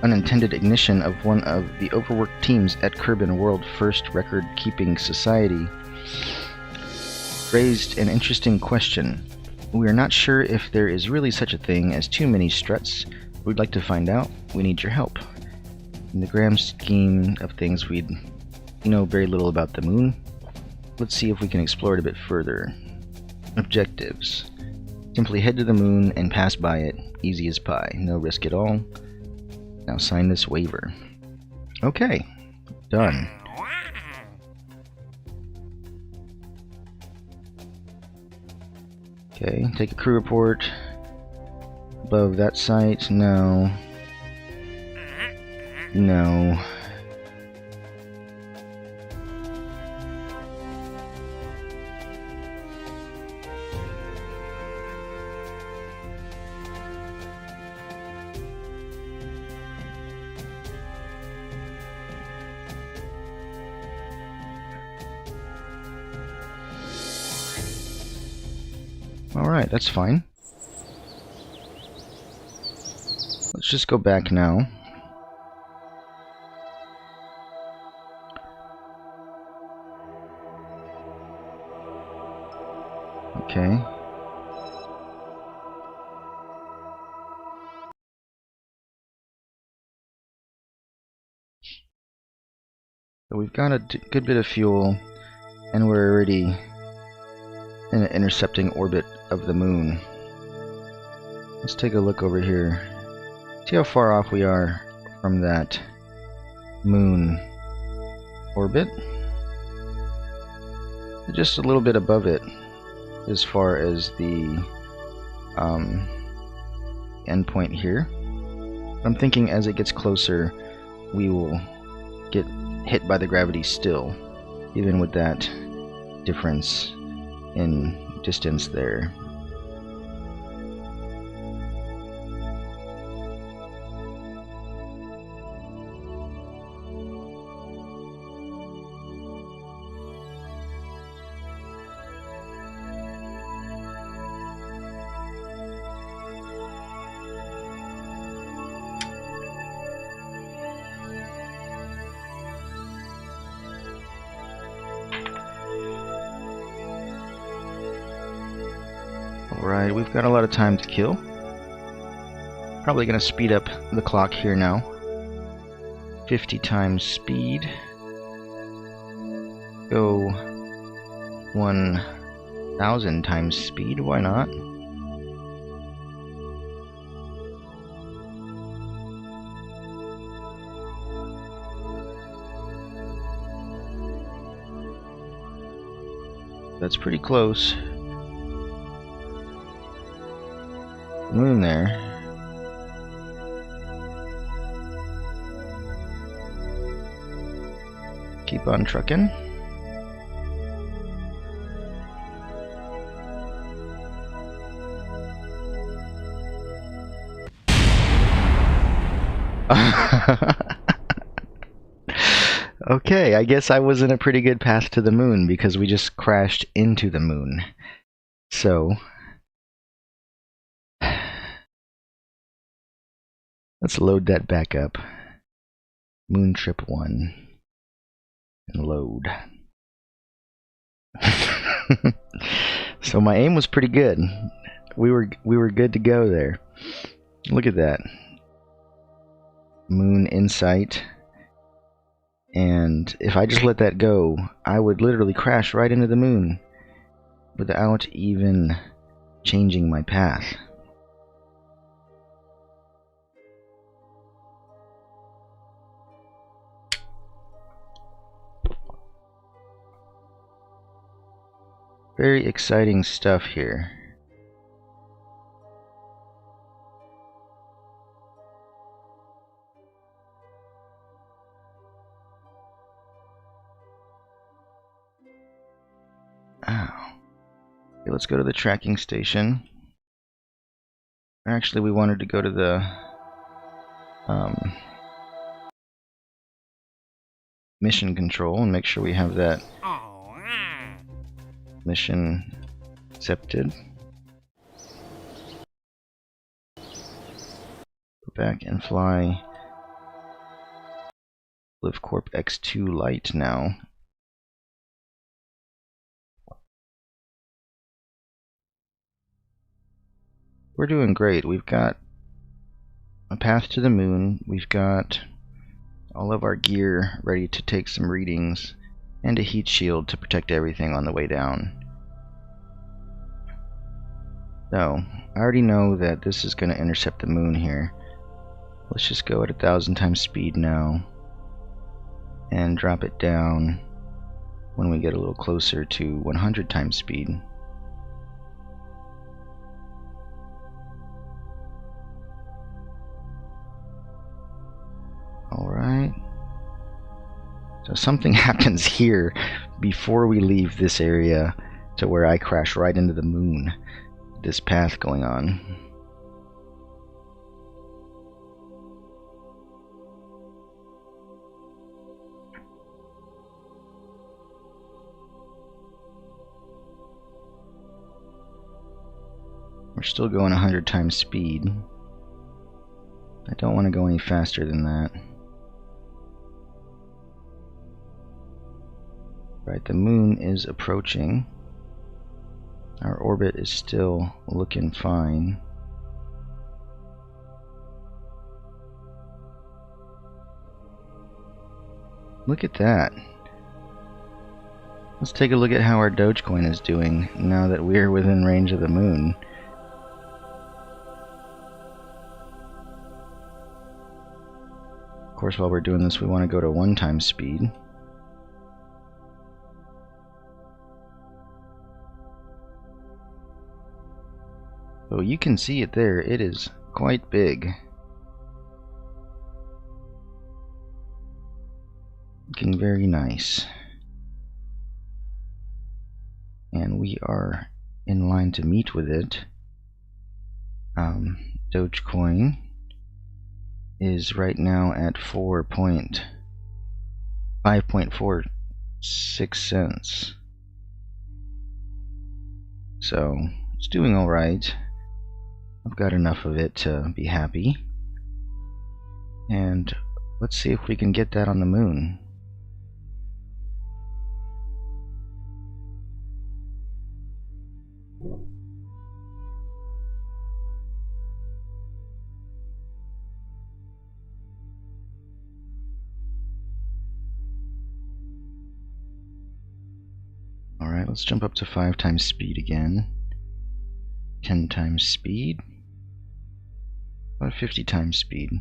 unintended ignition of one of the overworked teams at Kerbin World First Record Keeping Society raised an interesting question. We are not sure if there is really such a thing as too many struts. We'd like to find out. We need your help. In the grand scheme of things, we know very little about the moon. Let's see if we can explore it a bit further. Objectives. Simply head to the moon and pass by it. Easy as pie. No risk at all. Now sign this waiver. Okay. Done. Okay, take a crew report. Above that site, no. No. Alright, that's fine. Let's just go back now. Okay. So we've got a good bit of fuel, and we're already in an intercepting orbit of the moon. Let's take a look over here. See how far off we are from that moon orbit. Just a little bit above it as far as the endpoint here. I'm thinking as it gets closer, we will get hit by the gravity still, even with that difference in distance there. Alright, we've got a lot of time to kill. Probably going to speed up the clock here now. 50 times speed. Go 1,000 times speed, why not? That's pretty close. Moon there. Keep on trucking. Okay, I guess I was in a pretty good path to the moon because we just crashed into the moon. So let's load that back up. Moon trip 1. And load. So my aim was pretty good. We were good to go there. Look at that. Moon in sight. And if I just let that go, I would literally crash right into the moon without even changing my path. Very exciting stuff here. Oh. Okay, let's go to the tracking station. Actually, we wanted to go to the mission control and make sure we have that mission accepted. Go back and fly BlivCorp X2 Lite now. We're doing great. We've got a path to the moon. We've got all of our gear ready to take some readings, and a heat shield to protect everything on the way down. So, I already know that this is going to intercept the moon here. Let's just go at 1,000 times speed now, and drop it down when we get a little closer to 100 times speed. Alright. So something happens here before we leave this area to where I crash right into the moon. This path going on. We're still going 100 times speed. I don't want to go any faster than that. Right, the moon is approaching. Our orbit is still looking fine. Look at that. Let's take a look at how our Dogecoin is doing now that we're within range of the moon. Of course, while we're doing this, we want to go to 1 times speed. So you can see it there, it is quite big. Looking very nice. And we are in line to meet with it. Dogecoin is right now at 5.46 cents. So it's doing alright. I've got enough of it to be happy. And let's see if we can get that on the moon. Alright, let's jump up to 5 times speed again. 10 times speed. About 50 times speed.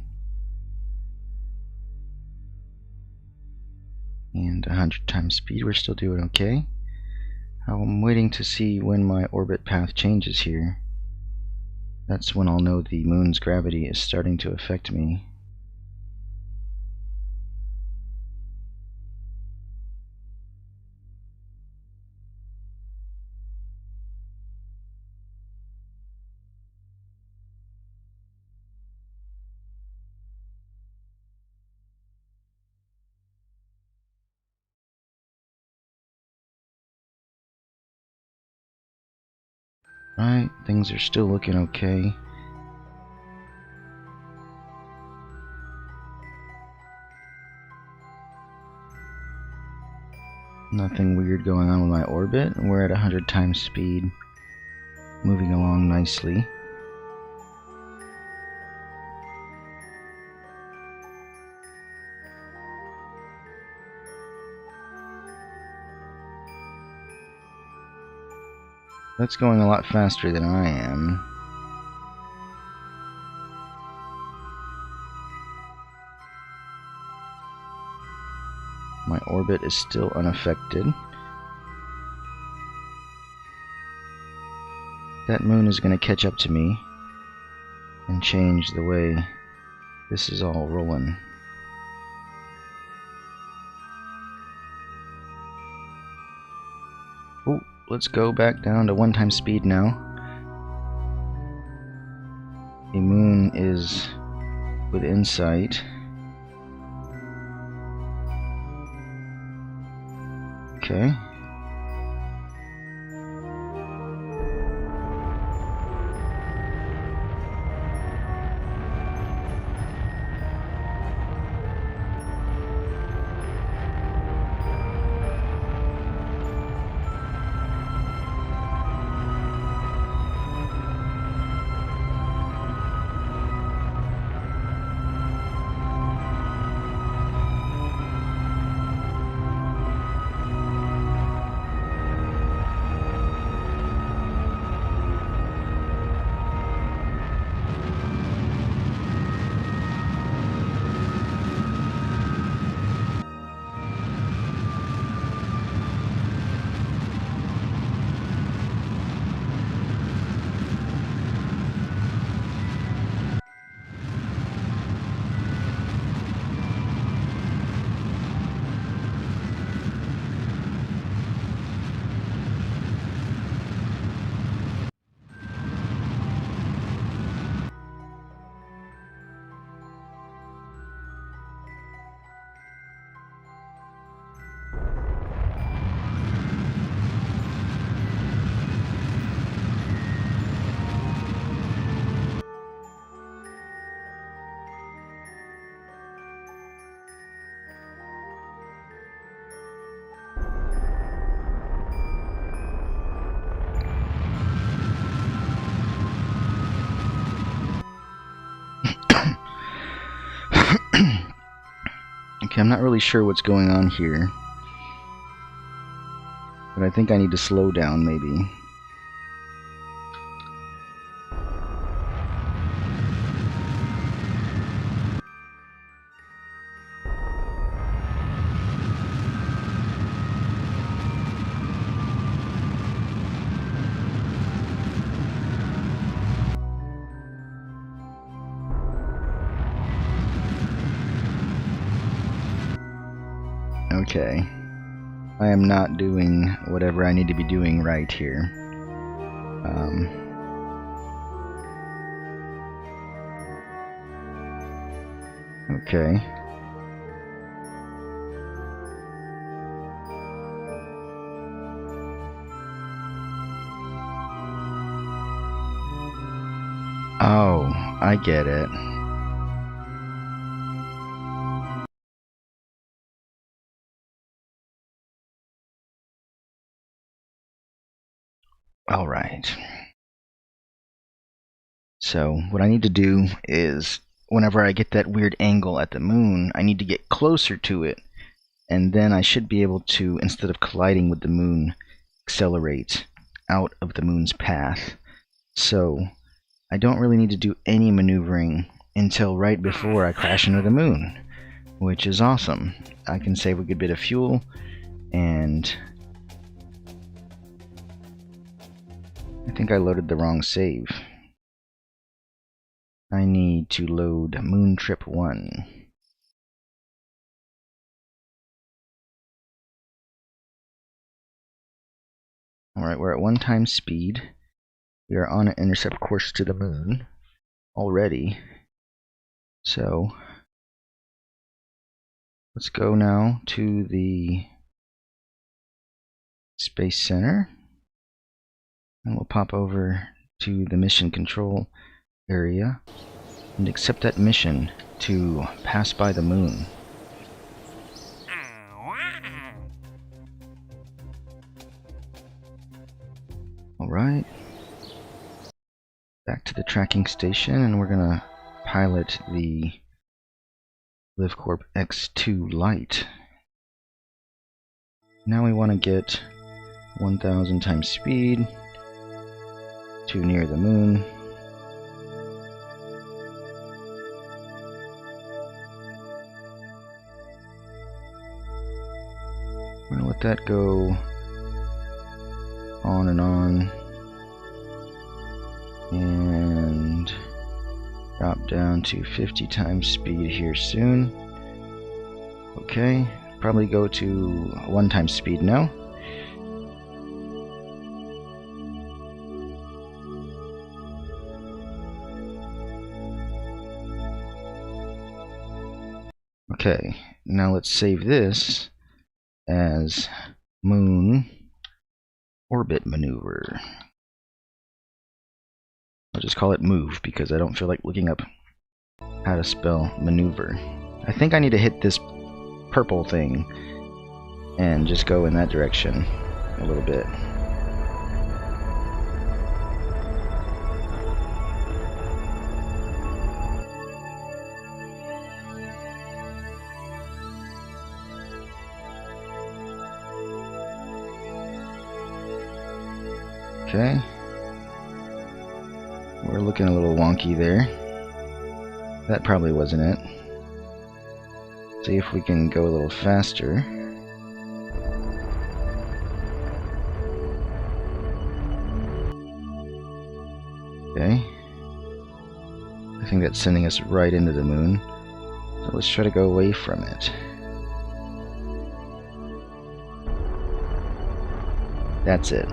And 100 times speed, we're still doing okay. I'm waiting to see when my orbit path changes here. That's when I'll know the moon's gravity is starting to affect me. Right, things are still looking okay. Nothing weird going on with my orbit. We're at 100 times speed, moving along nicely. That's going a lot faster than I am. My orbit is still unaffected. That moon is going to catch up to me and change the way this is all rolling. Oh, let's go back down to 1 times speed now. The moon is within sight. Okay. Okay, I'm not really sure what's going on here, but I think I need to slow down maybe. Okay. I am not doing whatever I need to be doing right here. Okay. Oh, I get it. All right. So what I need to do is, whenever I get that weird angle at the moon, I need to get closer to it, and then I should be able to, instead of colliding with the moon, accelerate out of the moon's path. So I don't really need to do any maneuvering until right before I crash into the moon, which is awesome. I can save a good bit of fuel, and I think I loaded the wrong save. I need to load Moon Trip 1. Alright, we're at 1 times speed. We are on an intercept course to the moon already. So let's go now to the Space Center, and we'll pop over to the mission control area and accept that mission to pass by the moon. Alright, back to the tracking station, and we're gonna pilot the BlivCorp X2 Lite. Now we want to get 1000 times speed to near the moon. We're going to let that go on and on, and drop down to 50 times speed here soon. Okay, probably go to 1 times speed now. Okay, now let's save this as Moon Orbit Maneuver. I'll just call it Move because I don't feel like looking up how to spell maneuver. I think I need to hit this purple thing and just go in that direction a little bit. Okay. We're looking a little wonky there. That probably wasn't it. See if we can go a little faster. Okay. I think that's sending us right into the moon. So let's try to go away from it. That's it.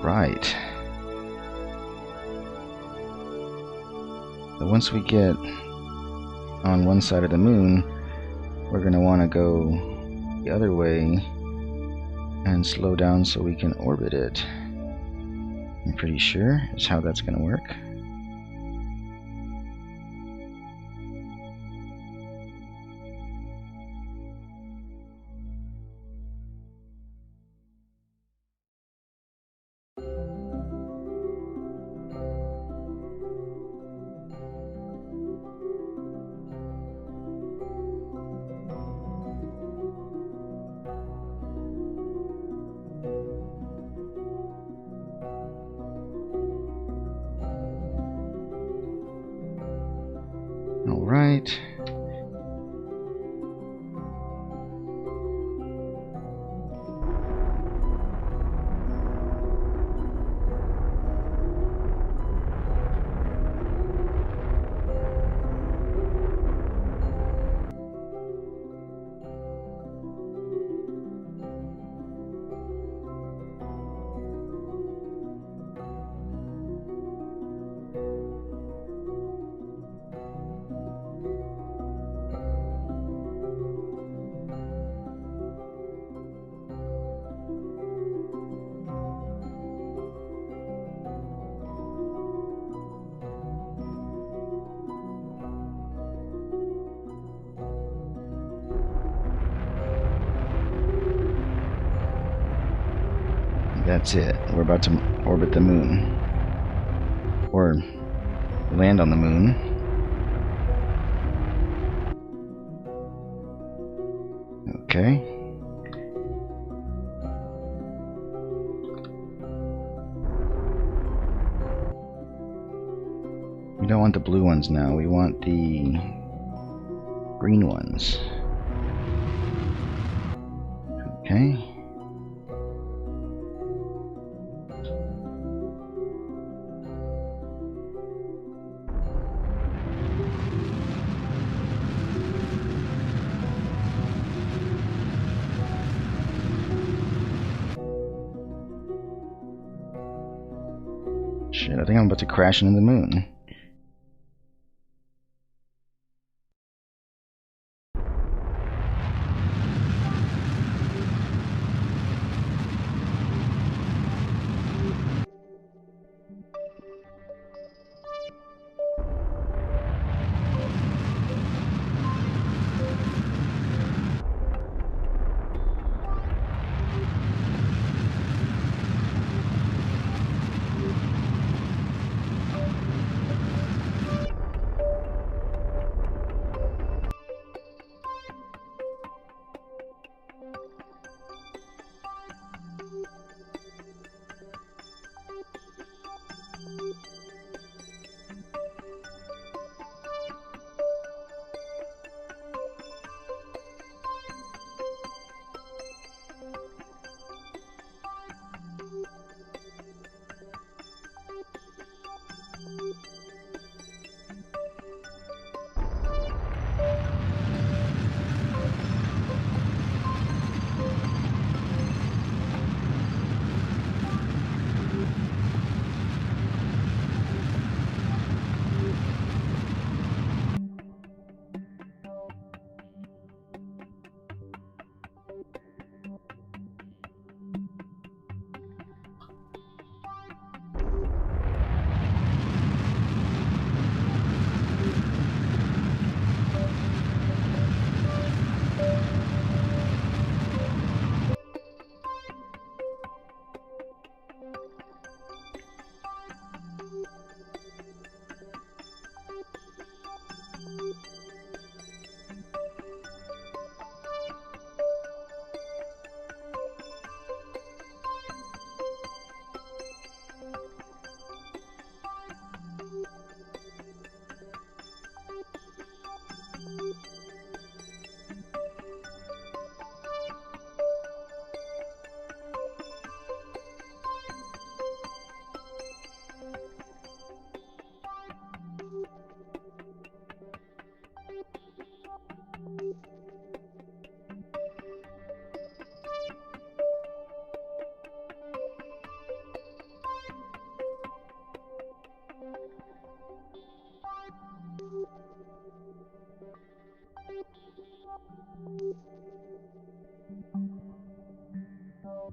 Alright. So once we get on one side of the moon, we're going to want to go the other way and slow down so we can orbit it. I'm pretty sure is how that's going to work. Alright. That's it. We're about to orbit the moon. Or land on the moon. Okay. We don't want the blue ones now. We want the green ones. Okay. Shit, I think I'm about to crash into the moon.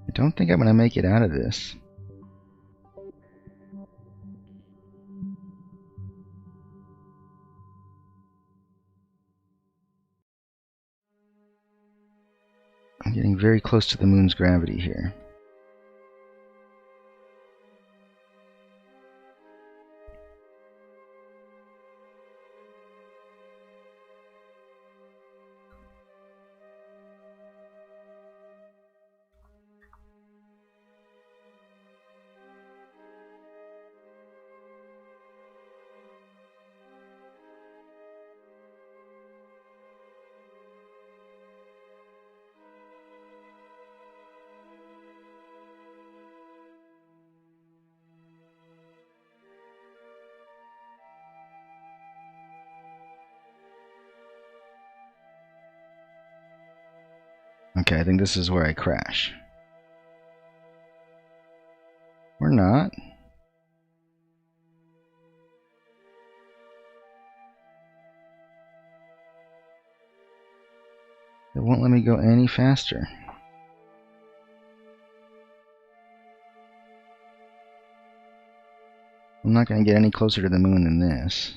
I don't think I'm going to make it out of this. I'm getting very close to the moon's gravity here. Okay, I think this is where I crash. Or not. It won't let me go any faster. I'm not going to get any closer to the moon than this.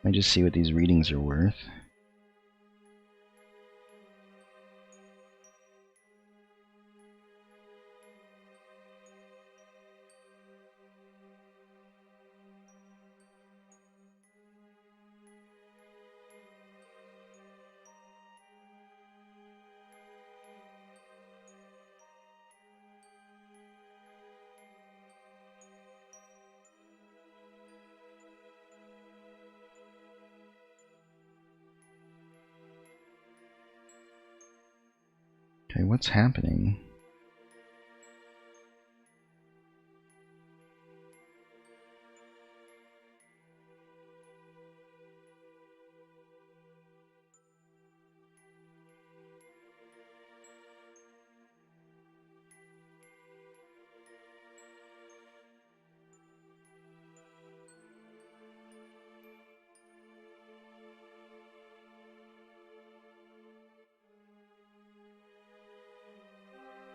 Let me just see what these readings are worth. Okay, what's happening?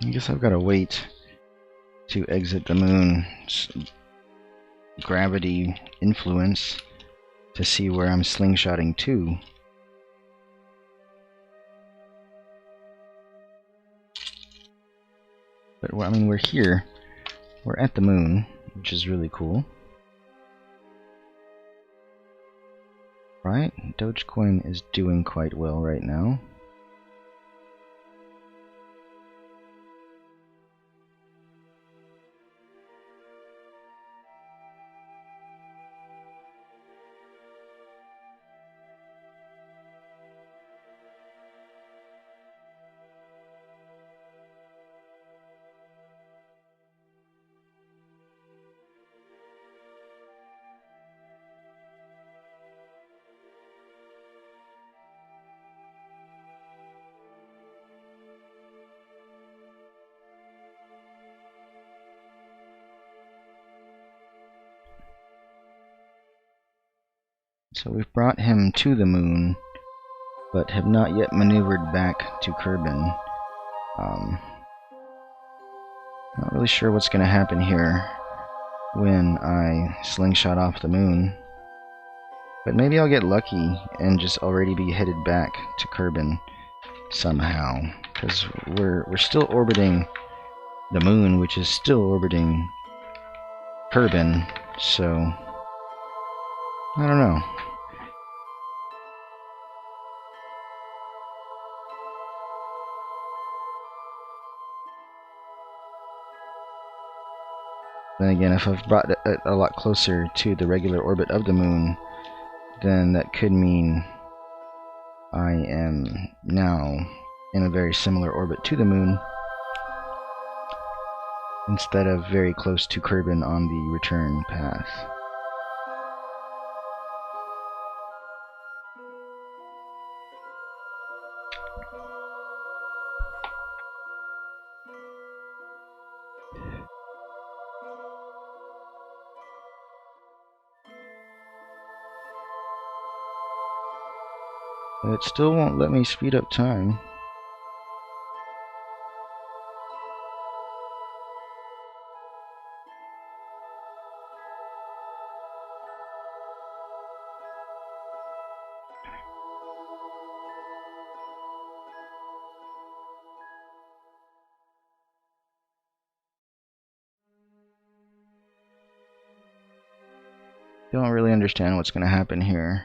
I guess I've got to wait to exit the moon's gravity influence to see where I'm slingshotting to. But I mean, we're here. We're at the moon, which is really cool. Right? Dogecoin is doing quite well right now. So we've brought him to the moon, but have not yet maneuvered back to Kerbin. Not really sure what's going to happen here when I slingshot off the moon. But maybe I'll get lucky and just already be headed back to Kerbin somehow. Because we're still orbiting the moon, which is still orbiting Kerbin, so I don't know. Then again, if I've brought it a lot closer to the regular orbit of the moon, then that could mean I am now in a very similar orbit to the moon, instead of very close to Kerbin on the return path. It still won't let me speed up time. don't really understand what's going to happen here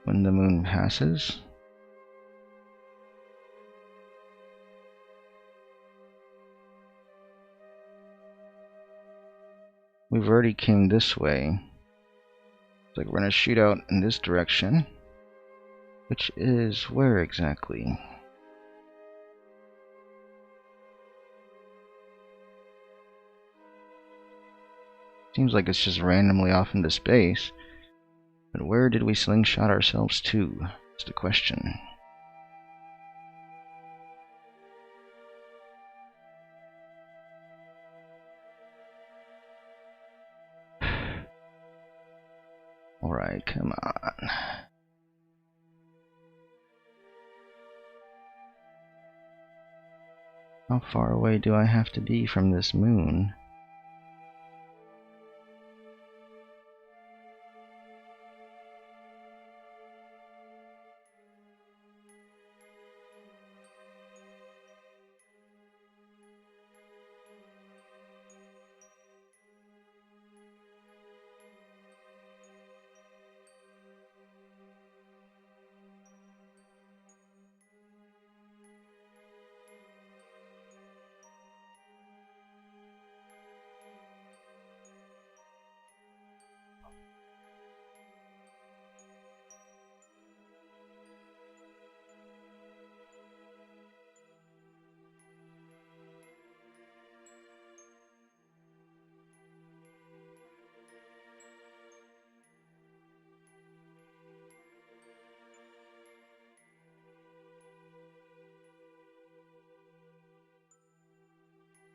when the moon passes. We've already came this way. It's like we're going to shoot out in this direction. Which is where exactly? Seems like it's just randomly off into space. But where did we slingshot ourselves to? That's the question. Alright, come on. How far away do I have to be from this moon?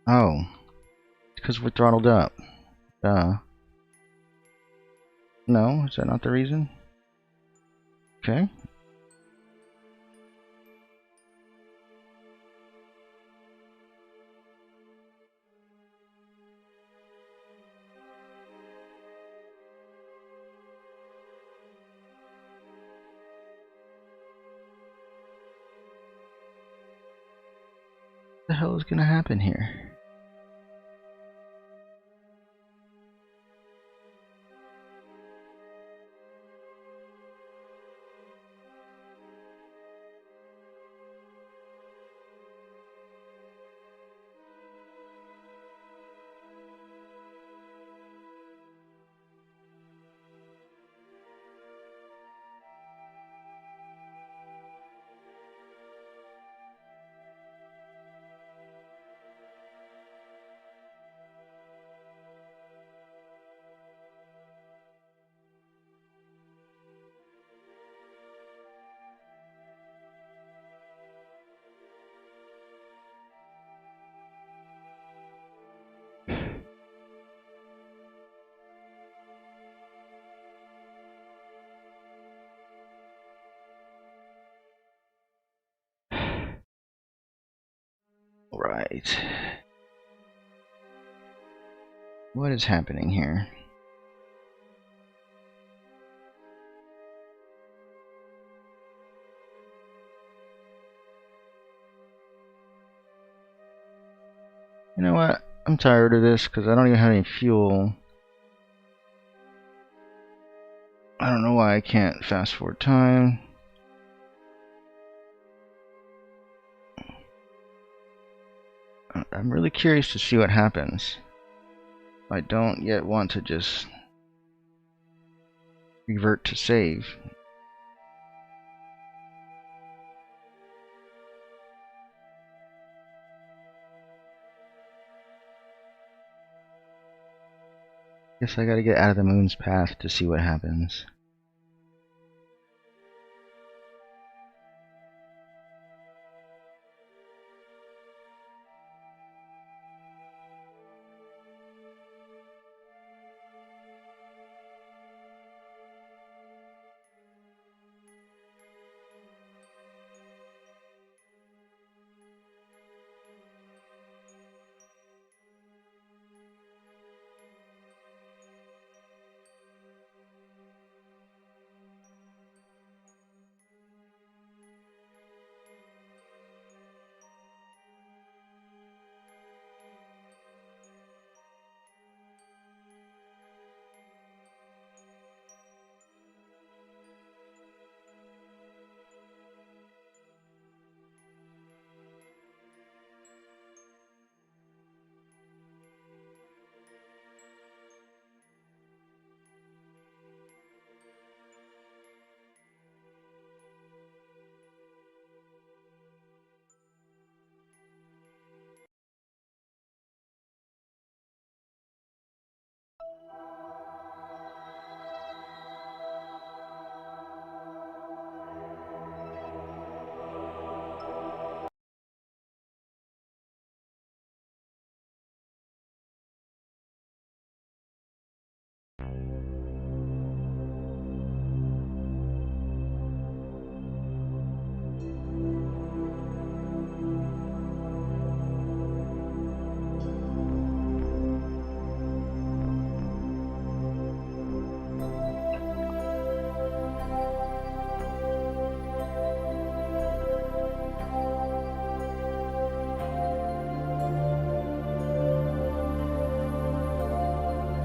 Oh, because we're throttled up. No, is that not the reason? Okay. What the hell is gonna happen here? Right. What is happening here? You know what? I'm tired of this because I don't even have any fuel. I don't know why I can't fast forward time. I'm really curious to see what happens. I don't yet want to just revert to save. Guess I gotta get out of the moon's path to see what happens.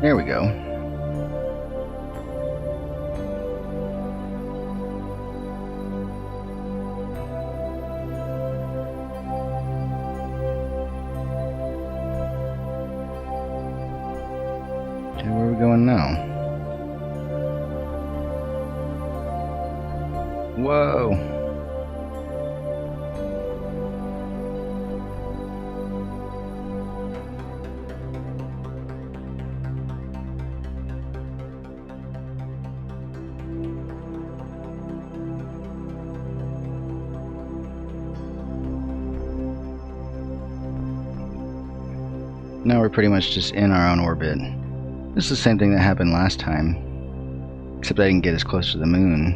There we go. Okay, where are we going now? Whoa! Now we're pretty much just in our own orbit. This is the same thing that happened last time, except I didn't get as close to the moon.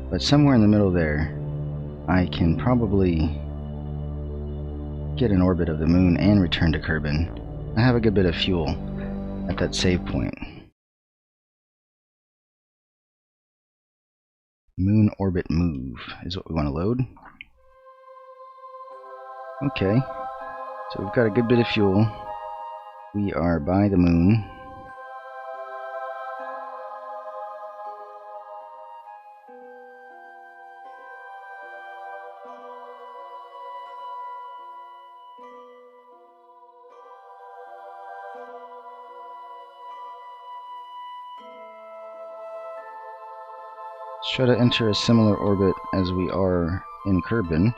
But somewhere in the middle there, I can probably get an orbit of the moon and return to Kerbin. I have a good bit of fuel at that save point. Moon orbit move is what we want to load. Okay, so we've got a good bit of fuel. We are by the moon. Let's try to enter a similar orbit as we are in Kerbin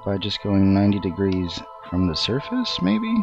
by just going 90 degrees from the surface, maybe?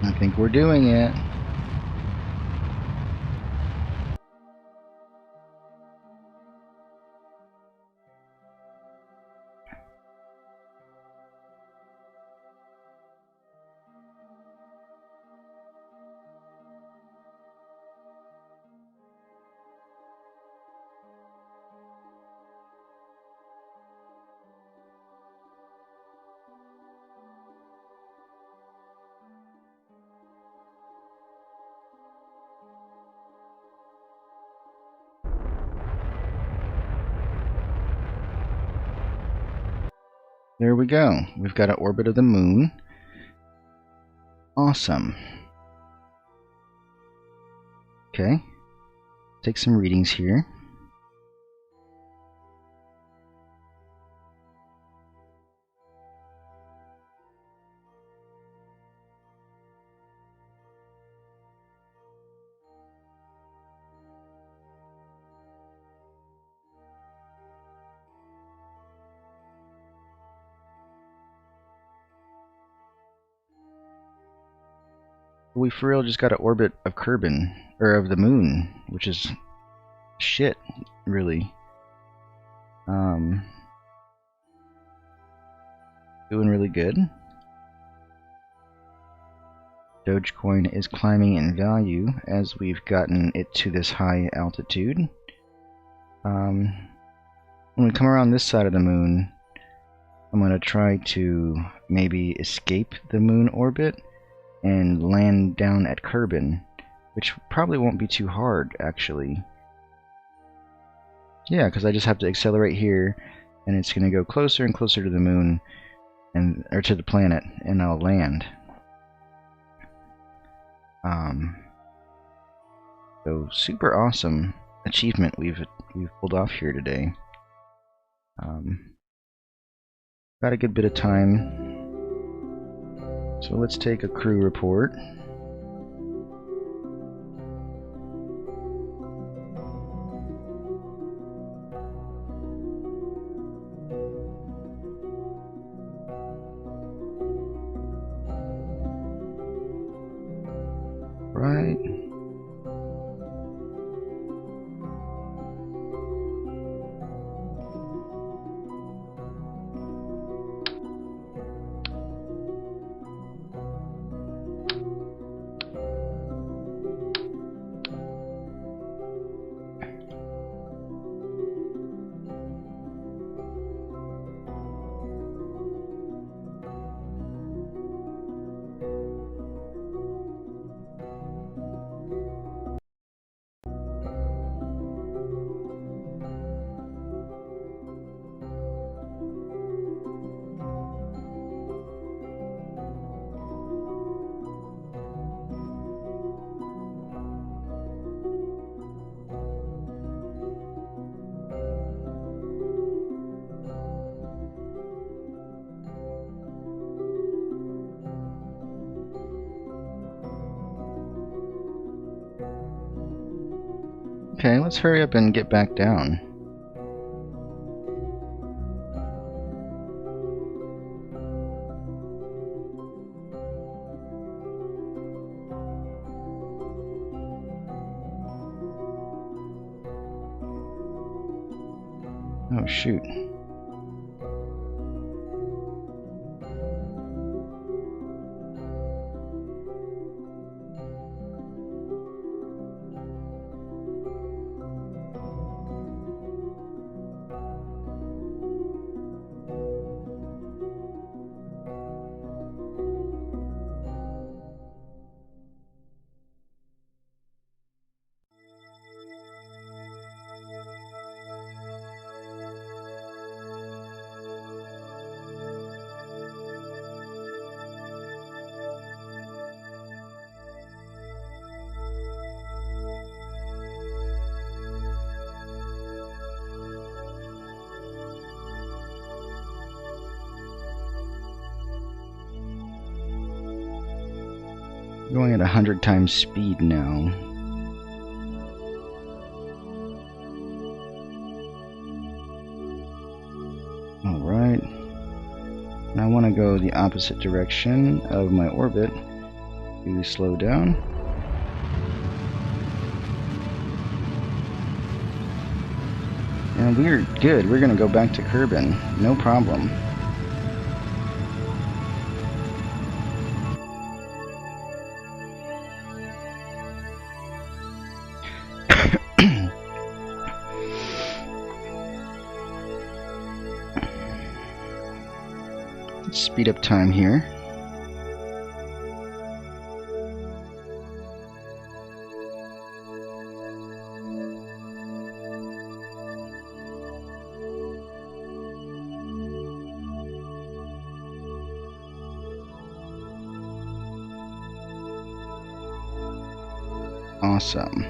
I think we're doing it. There we go. We've got an orbit of the moon. Awesome. Okay. Take some readings here. We for real just got an orbit of Kerbin, or of the moon, which is shit, really. Doing really good. Dogecoin is climbing in value as we've gotten it to this high altitude. When we come around this side of the moon, I'm going to try to maybe escape the moon orbit and land down at Kerbin, which probably won't be too hard, actually. Yeah, because I just have to accelerate here, and it's going to go closer and closer to the moon, or to the planet, and I'll land. So super awesome achievement we've pulled off here today. Got a good bit of time. So let's take a crew report. Right. Okay, let's hurry up and get back down. Oh shoot. Going at 100 times speed now. Alright. Now I want to go the opposite direction of my orbit to slow down. And we're good. We're going to go back to Kerbin. No problem. Speed up time here. Awesome.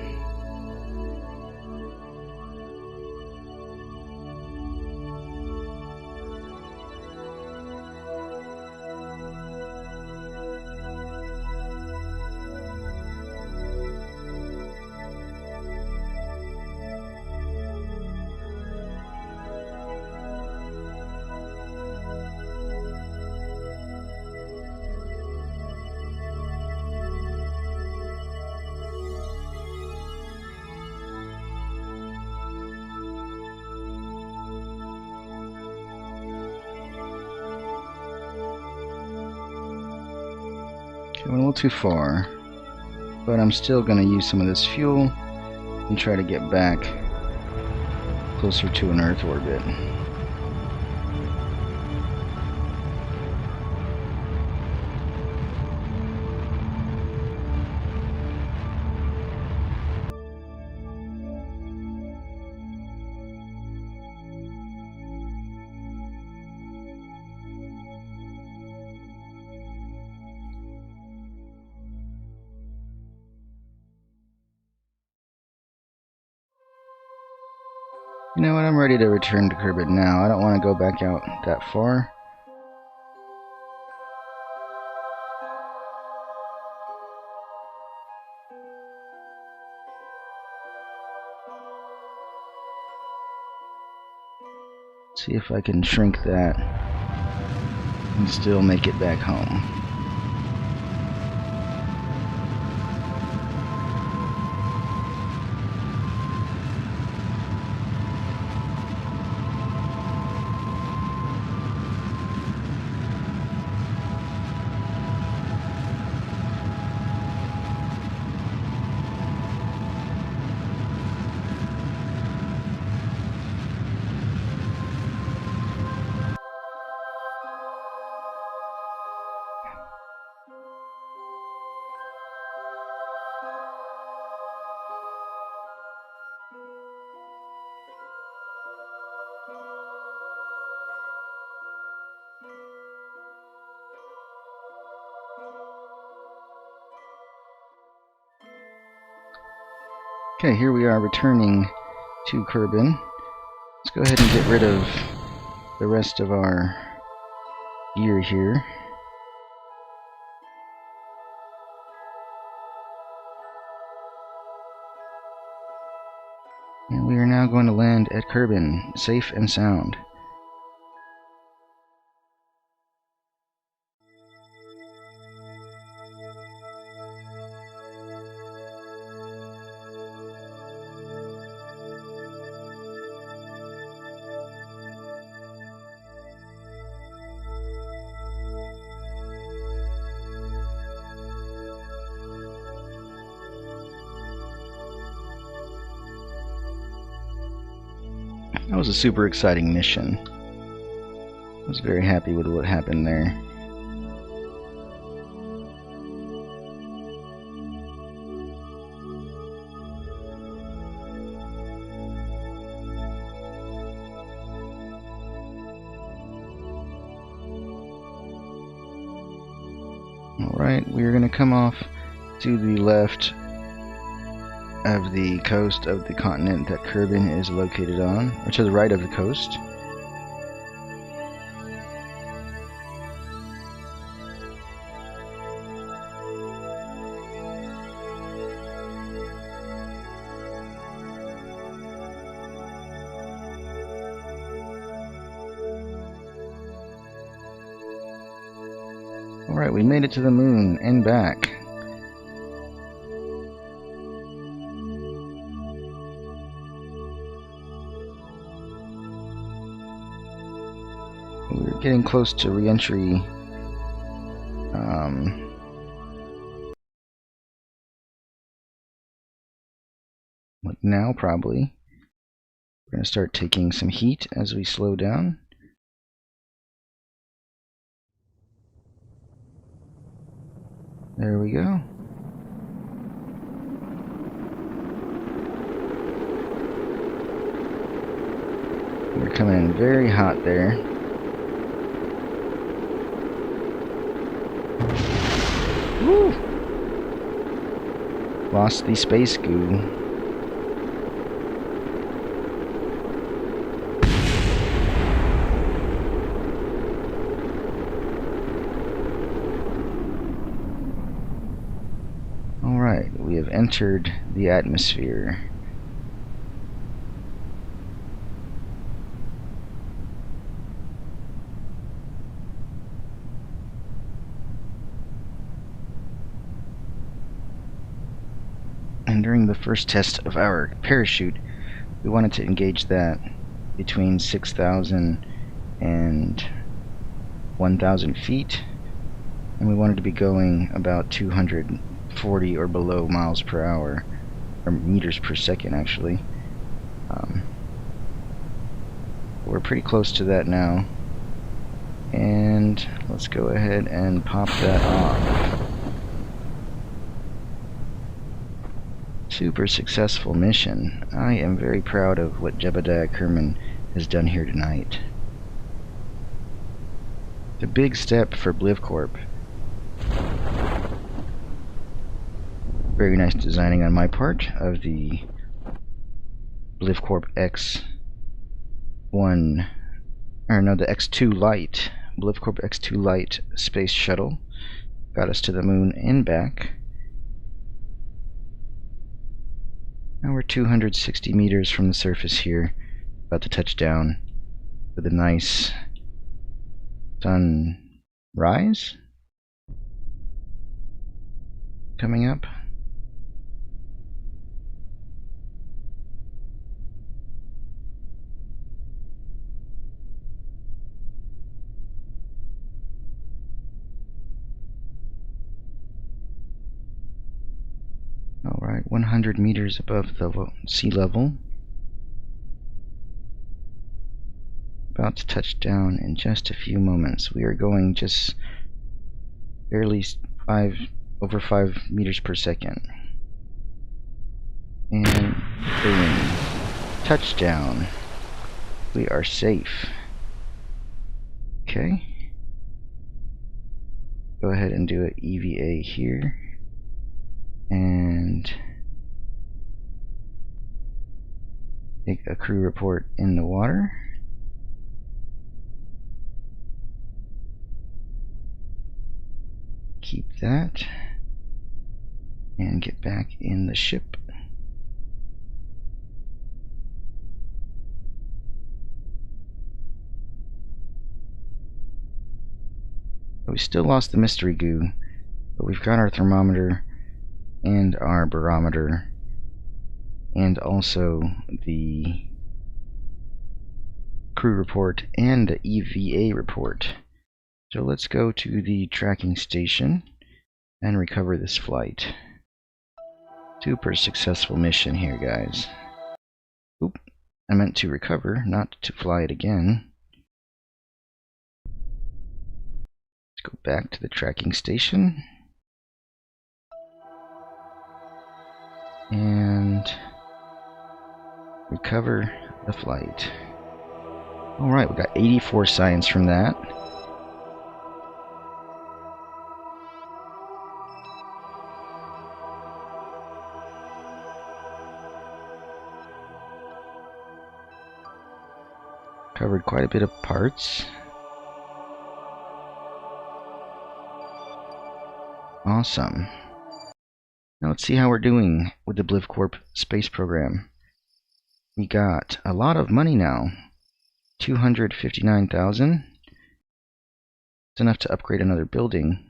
Went a little too far, but I'm still going to use some of this fuel and try to get back closer to an Earth orbit. You know what, I'm ready to return to Kerbin now. I don't want to go back out that far. See if I can shrink that and still make it back home. Okay, here we are returning to Kerbin. Let's go ahead and get rid of the rest of our gear here. And we are now going to land at Kerbin, safe and sound. That was a super exciting mission. I was very happy with what happened there. Alright, we are going to come off to the left of the coast of the continent that Kerbin is located on, or to the right of the coast. Alright, we made it to the moon and back. We're getting close to re-entry. Like now, probably. We're going to start taking some heat as we slow down. There we go. We're coming in very hot there. Woo! Lost the space goo. Alright, we have entered the atmosphere. And during the first test of our parachute, we wanted to engage that between 6,000 and 1,000 feet, and we wanted to be going about 240 or below miles per hour, or meters per second actually. We're pretty close to that now, and let's go ahead and pop that off. Super successful mission. I am very proud of what Jebediah Kerman has done here tonight. It's a big step for BlivCorp. Very nice designing on my part of the BlivCorp X1, or no, the X2 Lite, BlivCorp X2 Lite space shuttle. Got us to the moon and back. Now we're 260 meters from the surface here, about to touch down with a nice sunrise coming up. Alright, 100 meters above the sea level. About to touch down in just a few moments. We are going just barely over 5 meters per second. And boom. Touchdown. We are safe. Okay. Go ahead and do an EVA here. And take a crew report in the water. Keep that. And get back in the ship. We still lost the mystery goo, but we've got our thermometer and our barometer, and also the crew report and the EVA report. So let's go to the tracking station and recover this flight. Super successful mission here, guys. Oop, I meant to recover, not to fly it again. Let's go back to the tracking station. And recover the flight. Alright, we got 84 science from that. Covered quite a bit of parts. Awesome. Now let's see how we're doing with the BlivCorp space program. We got a lot of money now. 259,000. It's enough to upgrade another building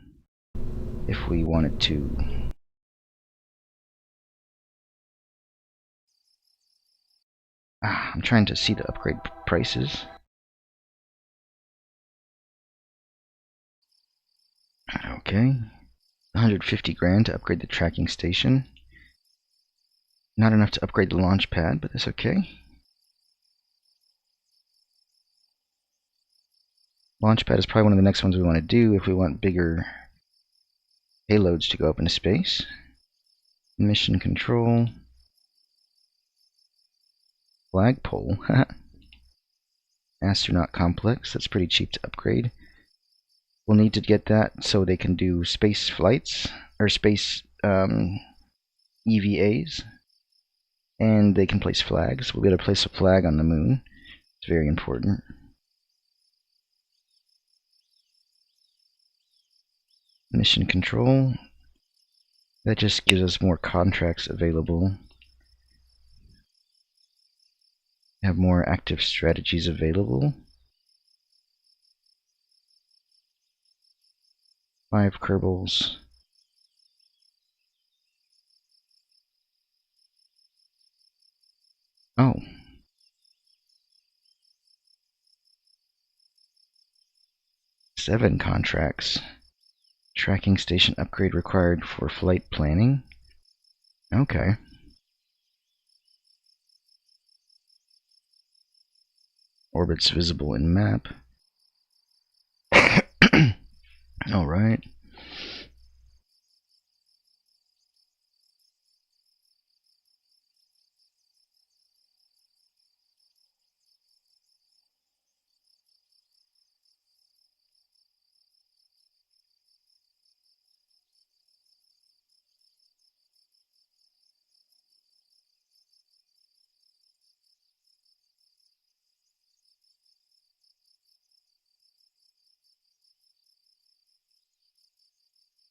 if we wanted to. I'm trying to see the upgrade prices. Okay. 150 grand to upgrade the tracking station. Not enough to upgrade the launch pad, but that's okay. Launch pad is probably one of the next ones we want to do if we want bigger payloads to go up into space. Mission control. Flagpole. Astronaut complex. That's pretty cheap to upgrade. We'll need to get that so they can do space flights, or space EVAs, and they can place flags. We'll be able to place a flag on the moon. It's very important. Mission control. That just gives us more contracts available. Have more active strategies available. 5 Kerbals. Oh. Seven contracts. Tracking station upgrade required for flight planning. Okay. Orbits visible in map. Alright.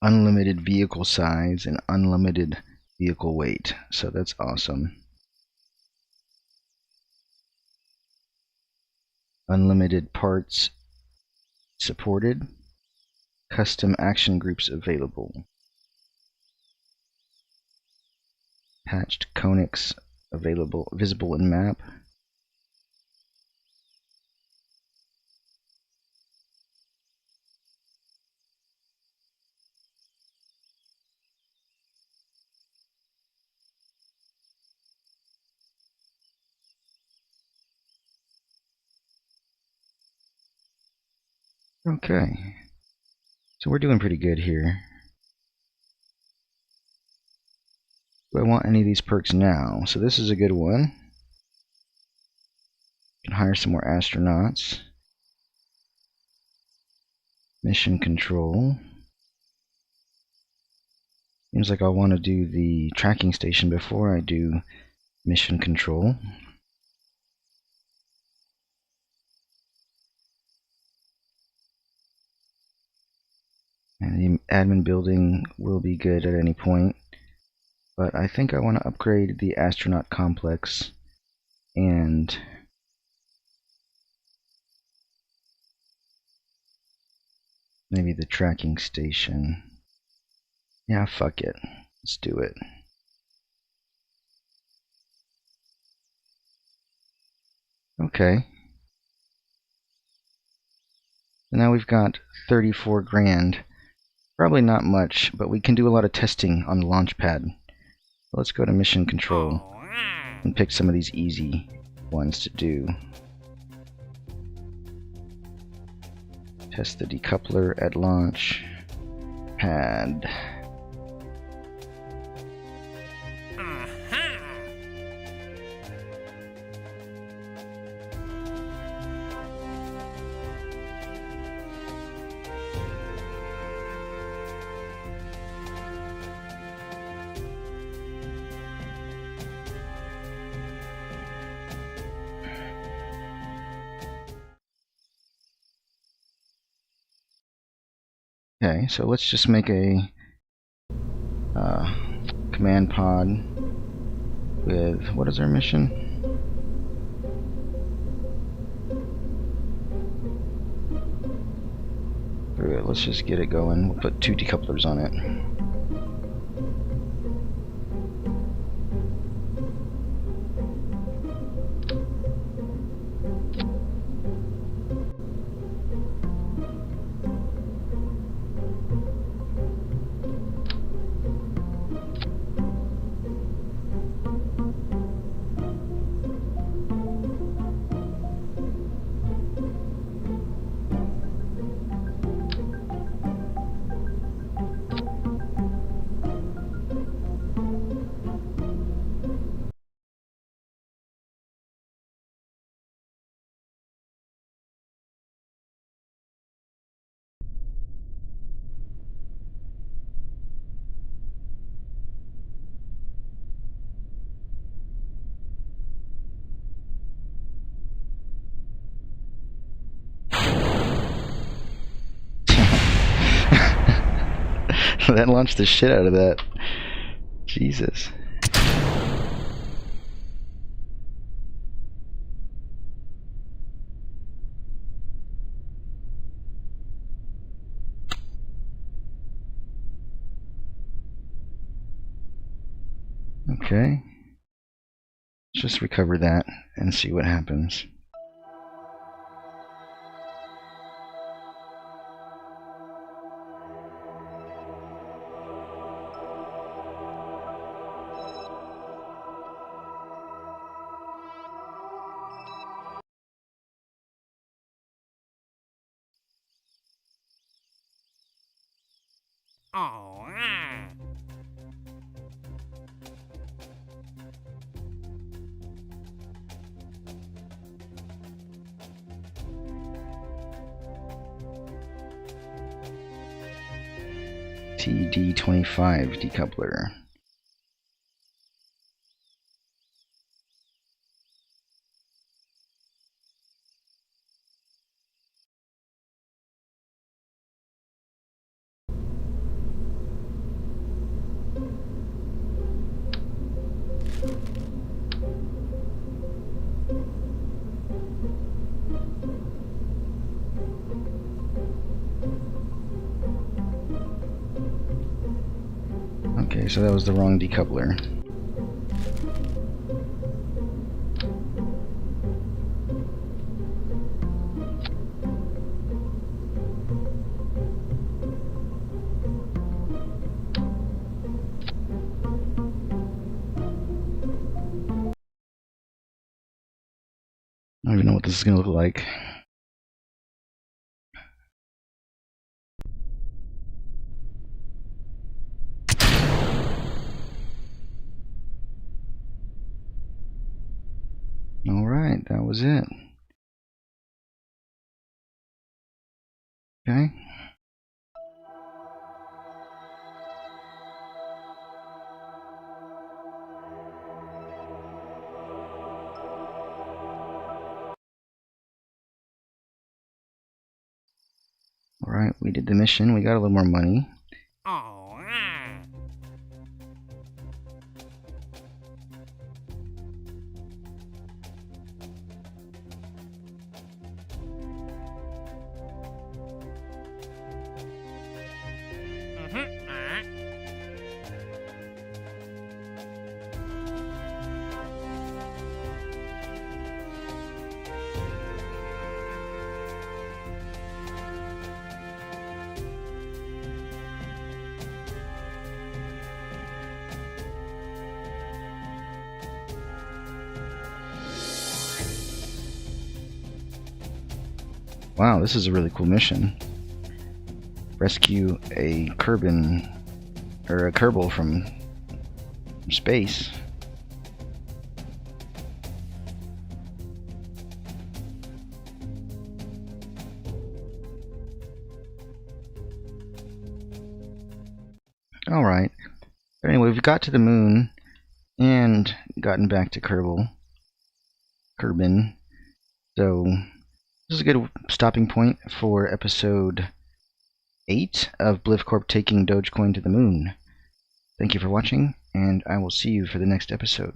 Unlimited vehicle size and unlimited vehicle weight. So that's awesome. Unlimited parts supported. Custom action groups available. Patched conics available, visible in map. Okay, so we're doing pretty good here. Do I want any of these perks now? So this is a good one. Can hire some more astronauts. Mission control. Seems like I'll want to do the tracking station before I do mission control. And the admin building will be good at any point. But I think I want to upgrade the astronaut complex and maybe the tracking station. Yeah, fuck it. Let's do it. Okay. So now we've got 34 grand. Probably not much, but we can do a lot of testing on the launch pad. Let's go to mission control and pick some of these easy ones to do. Test the decoupler at launch pad. Okay, so let's just make a command pod with, what is our mission? Good, let's just get it going. We'll put 2 decouplers on it. That launched the shit out of that. Jesus. Okay. Let's just recover that and see what happens. Oh, TD25 decoupler. Okay, so that was the wrong decoupler. I don't even know what this is going to look like. Alright, that was it. Okay. Alright, we did the mission. We got a little more money. oh, Wow, this is a really cool mission. Rescue a Kerbin, or a Kerbal from space. Alright. But anyway, we've got to the moon and gotten back to Kerbin. So this is a good stopping point for episode 8 of BlivCorp taking Dogecoin to the moon. Thank you for watching, and I will see you for the next episode.